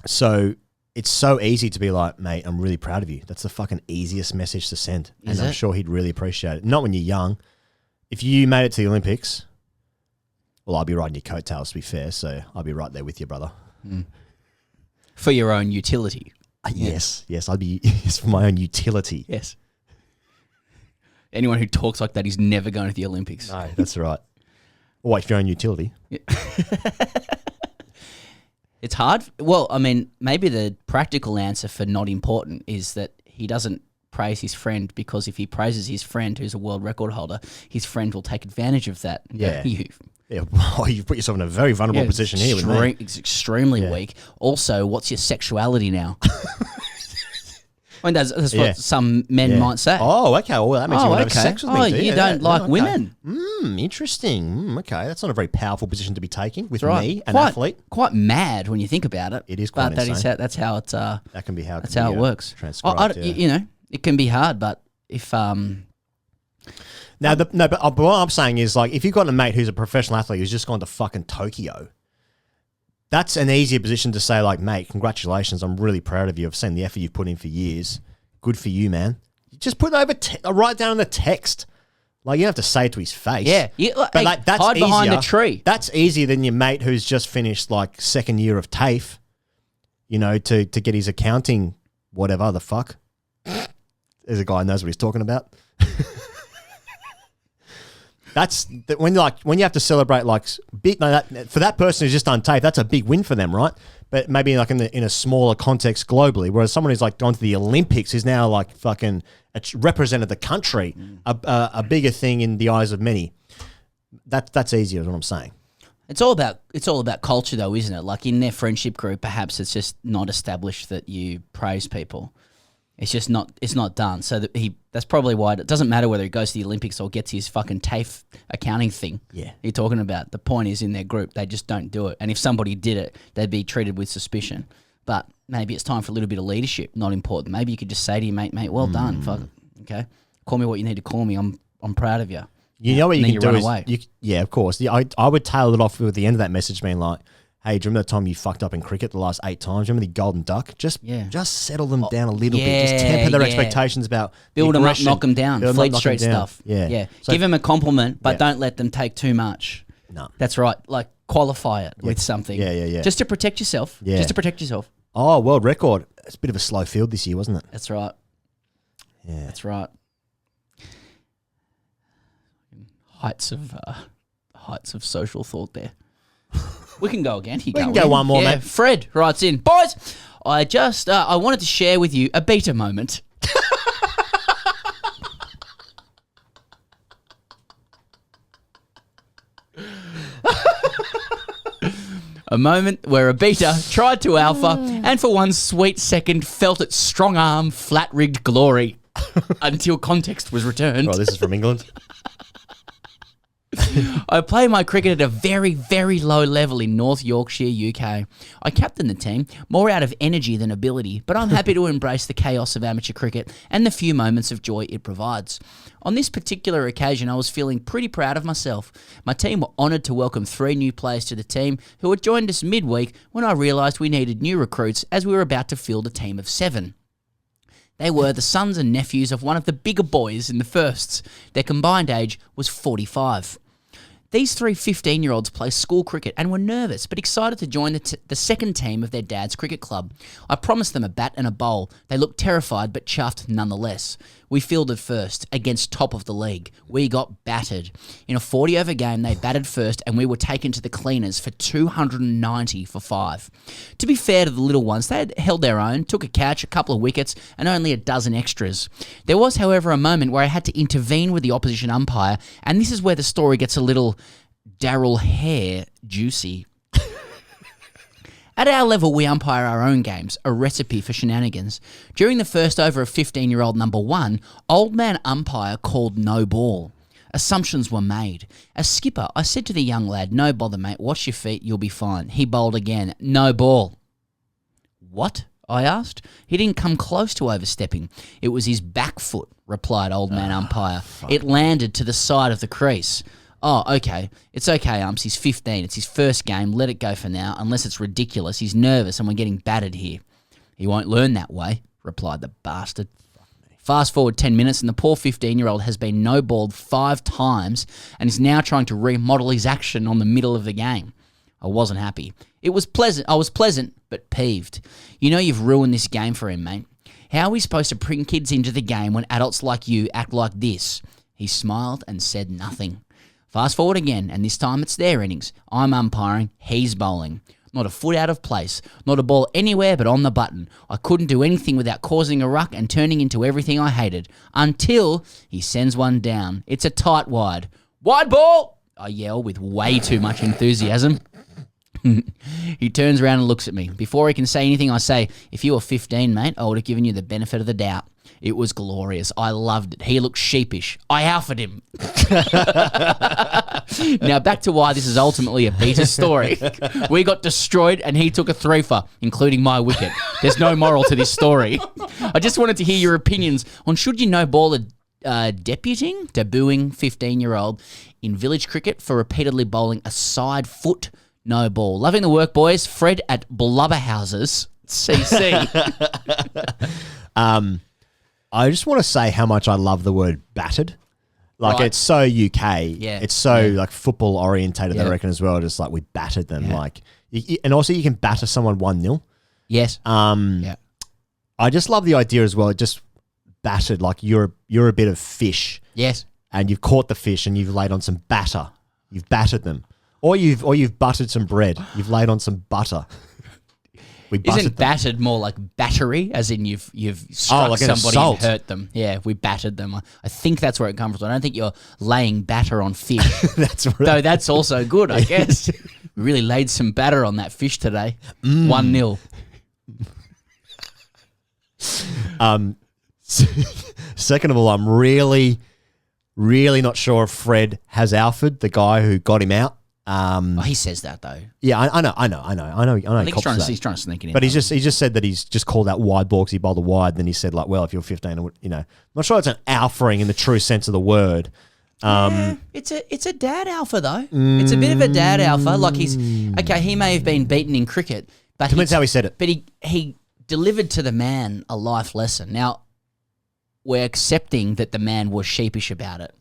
So it's so easy to be like, mate, I'm really proud of you. That's the fucking easiest message to send. And I'm sure he'd really appreciate it. Not when you're young. If you made it to the Olympics, well, I'll be riding your coattails, to be fair, so I'll be right there with you, brother. For your own utility. Yes, I'd be it's for my own utility. Yes. Anyone who talks like that is never going to the Olympics. No, that's right. Or wait for your own utility. Yeah. It's hard. Well, I mean, maybe the practical answer for not important is that he doesn't praise his friend, because if he praises his friend who's a world record holder, his friend will take advantage of that. Yeah. Well, you've put yourself in a very vulnerable position here. It's extremely weak. Also, what's your sexuality now? I mean, that's what some men might say. Oh, okay. Well, that means you want to have sex with me. You don't like women. Interesting. Okay, that's not a very powerful position to be taking with me, an athlete. Quite mad when you think about it. It is quite insane. That's how it's. That can be how. That's how it works. Transcribed, You know, it can be hard, but if but what I'm saying is, like, if you've got a mate who's a professional athlete who's just gone to fucking Tokyo, that's an easier position to say, like, mate, congratulations, I'm really proud of you. I've seen the effort you've put in for years. Good for you, man. Just put it over, write down in the text. Like, you don't have to say it to his face. Yeah. But like, that's hide easier. behind the tree. That's easier than your mate who's just finished, like, second year of TAFE, you know, to get his accounting, whatever the fuck. There's a guy who knows what he's talking about. That's when you have to celebrate, like, big. No, for that person who's just done TAFE, that's a big win for them, right? But maybe like in a smaller context globally, whereas someone who's like gone to the Olympics is now like fucking represented the country, a bigger thing in the eyes of many. That's easier, is what I'm saying. It's all about culture, though, isn't it? Like, in their friendship group, perhaps it's just not established that you praise people. It's just not. It's not done. So that's probably why it doesn't matter whether he goes to the Olympics or gets his fucking TAFE accounting thing. Yeah, you're talking about. The point is, in their group, they just don't do it. And if somebody did it, they'd be treated with suspicion. But maybe it's time for a little bit of leadership. Not important. Maybe you could just say to your mate, well done. Fuck. Okay, call me what you need to call me. I'm proud of you. You know what you can do is, yeah, of course. I would tail it off with the end of that message being like, hey, do you remember the time you fucked up in cricket the last 8 times? Remember the golden duck? Just settle them down a little bit. Just temper their expectations about build them up, knock them down. Fleet Street stuff. Yeah. So, give them a compliment, but don't let them take too much. No. That's right. Like, qualify it with something. Yeah. Just to protect yourself. Yeah. Just to protect yourself. Oh, world record. It's a bit of a slow field this year, wasn't it? That's right. Yeah. That's right. Heights of social thought there. We can go again. We can go one more, mate. Fred writes in, boys, I wanted to share with you a beta moment. A moment where a beta tried to alpha and for one sweet second felt its strong arm flat-rigged glory until context was returned. Oh, this is from England. I play my cricket at a very, very low level in North Yorkshire, UK. I captain the team, more out of energy than ability, but I'm happy to embrace the chaos of amateur cricket and the few moments of joy it provides. On this particular occasion, I was feeling pretty proud of myself. My team were honoured to welcome 3 new players to the team who had joined us midweek when I realised we needed new recruits as we were about to field a team of 7. They were the sons and nephews of one of the bigger boys in the firsts. Their combined age was 45. These three 15-year-olds play school cricket and were nervous but excited to join the second team of their dad's cricket club. I promised them a bat and a bowl. They looked terrified but chuffed nonetheless. We fielded first against top of the league. We got battered. In a 40-over game, they batted first and we were taken to the cleaners for 290 for 5. To be fair to the little ones, they had held their own, took a catch, a couple of wickets and only a dozen extras. There was, however, a moment where I had to intervene with the opposition umpire, and this is where the story gets a little Daryl Hare juicy. At our level, we umpire our own games, a recipe for shenanigans. During the first over of 15-year-old number 1, old man umpire called no ball. Assumptions were made. As skipper, I said to the young lad, "No bother, mate, watch your feet, you'll be fine." He bowled again, "No ball." "What?" I asked. "He didn't come close to overstepping. It was his back foot," replied old man umpire. "It landed to the side of the crease." "Oh, okay. It's okay, umps. He's 15. It's his first game. Let it go for now, unless it's ridiculous. He's nervous and we're getting battered here." "He won't learn that way," replied the bastard. Fast forward 10 minutes and the poor 15-year-old has been no-balled 5 times and is now trying to remodel his action on the middle of the game. I wasn't happy. It was pleasant. I was pleasant, but peeved. "You know you've ruined this game for him, mate. How are we supposed to bring kids into the game when adults like you act like this?" He smiled and said nothing. Fast forward again, and this time it's their innings. I'm umpiring, he's bowling. Not a foot out of place, not a ball anywhere but on the button. I couldn't do anything without causing a ruck and turning into everything I hated. Until he sends one down. It's a tight wide. "Wide ball!" I yell with way too much enthusiasm. He turns around and looks at me. Before he can say anything, I say, "If you were 15, mate, I would have given you the benefit of the doubt." It was glorious. I loved it. He looked sheepish. I alphaed him. Now back to why this is ultimately a beta story. We got destroyed and he took a 3-fer, including my wicket. There's no moral to this story. I just wanted to hear your opinions on should you no ball a debuting 15-year-old in village cricket for repeatedly bowling a side foot no ball. Loving the work, boys. Fred at Blubberhouses, CC. I just want to say how much I love the word battered. Like, Right. it's so UK. Yeah. It's so, like, football orientated, Yeah. I reckon, as well. Just, like, we battered them. Yeah. Like, and also you can batter someone 1-0. Yes. Yeah. I just love the idea as well. Just battered, like you're a bit of fish. Yes. And you've caught the fish and you've laid on some batter. You've battered them. Or you've buttered some bread. You've laid on some butter. We buttered Isn't them. battered more like battery, as in you've struck like an somebody assault. and hurt them? Yeah, we battered them. I think that's where it comes from. I don't think you're laying batter on fish. That's right. Though that's also good, I guess. We really laid some batter on that fish today. 1-0. Second of all, I'm really not sure if Fred has Alfred, the guy who got him out. He says that though. Yeah, I know. I think he's trying to sneak it in. But he just said that he's just called that wide ball because he bowled a wide. Then he said, like, well, if you're 15, I'm not sure it's an alphaing in the true sense of the word. It's a dad alpha though. It's a bit of a dad alpha. Like he may have been beaten in cricket, but Depends how he said it. But he delivered to the man a life lesson. Now we're accepting that the man was sheepish about it.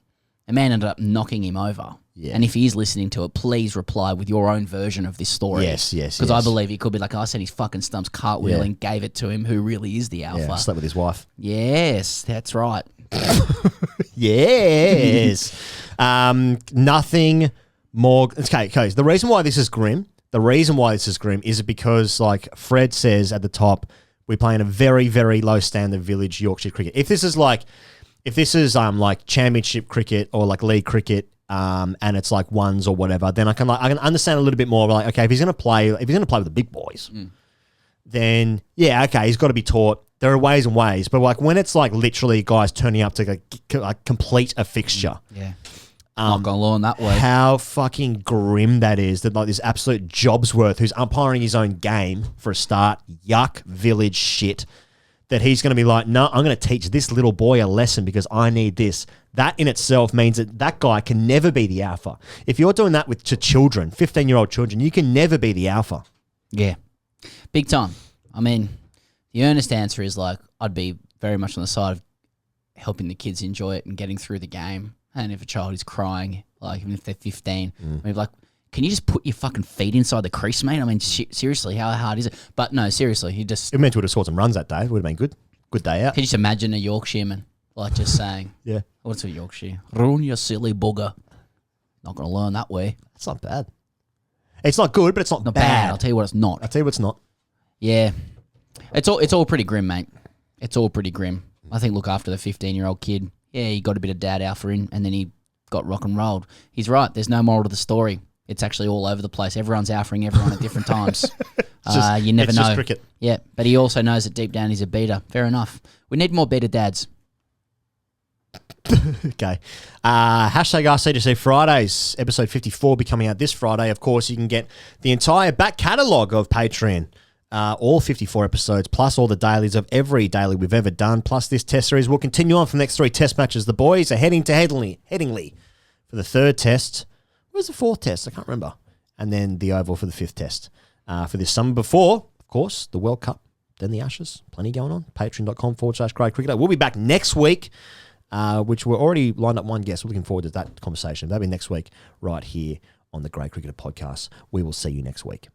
The man ended up knocking him over. Yeah. And if he is listening to it, please reply with your own version of this story. Yes. Because I believe he could be like, I said his fucking stumps cartwheeling, gave it to him, who really is the alpha. Yeah, slept with his wife. Yes, that's right. Yes. Nothing more. Okay. The reason why this is grim is because, like Fred says at the top, we play in a very, very low standard village Yorkshire cricket. If this is like championship cricket or like league cricket, and it's like ones or whatever, then I can understand a little bit more. Like, okay, if he's gonna play with the big boys, then yeah, okay, he's got to be taught. There are ways and ways, but like when it's like literally guys turning up to like complete a fixture, Yeah. Not gonna learn that way. how fucking grim that is. That like this absolute Jobsworth who's umpiring his own game for a start, yuck village shit. That he's going to be like, no, I'm going to teach this little boy a lesson because I need this. That in itself means that guy can never be the alpha. If you're doing that to children, 15-year-old children, you can never be the alpha. Yeah. Big time. I mean, the earnest answer is like, I'd be very much on the side of helping the kids enjoy it and getting through the game. And if a child is crying like even if they're 15. I mean, like, can you just put your fucking feet inside the crease, mate? I mean, seriously, how hard is it? But no, seriously, he just... It meant would have scored some runs that day. It would have been good. Good day out. Can you just imagine a Yorkshireman, like, just saying, Yeah. what's a Yorkshire? Ruin your silly bugger. Not going to learn that way. It's not bad. It's not good, but it's not, Not bad. bad. I'll tell you what it's not. I'll tell you what it's not. Yeah. It's all pretty grim, mate. It's all pretty grim. I think look after the 15-year-old kid. Yeah, he got a bit of dad alpha in, and then he got rock and rolled. He's right. There's no moral to the story. It's actually all over the place. Everyone's alphaing everyone at different times. You never it's know. just cricket. Yeah, but he also knows that deep down he's a beta. Fair enough. We need more beta dads. Okay. Hashtag AskTGC Fridays. Episode 54 will be coming out this Friday. Of course, you can get the entire back catalogue of Patreon. All 54 episodes, plus all the dailies of every daily we've ever done, plus this test series will continue on for the next 3 test matches. The boys are heading to Headingley for the 3rd test. Where's the 4th test? I can't remember. And then the Oval for the 5th test. For this summer before, of course, the World Cup, then the Ashes. Plenty going on. Patreon.com/Grade Cricketer. We'll be back next week, which we're already lined up one guest. We're looking forward to that conversation. That'll be next week right here on the Grade Cricketer podcast. We will see you next week.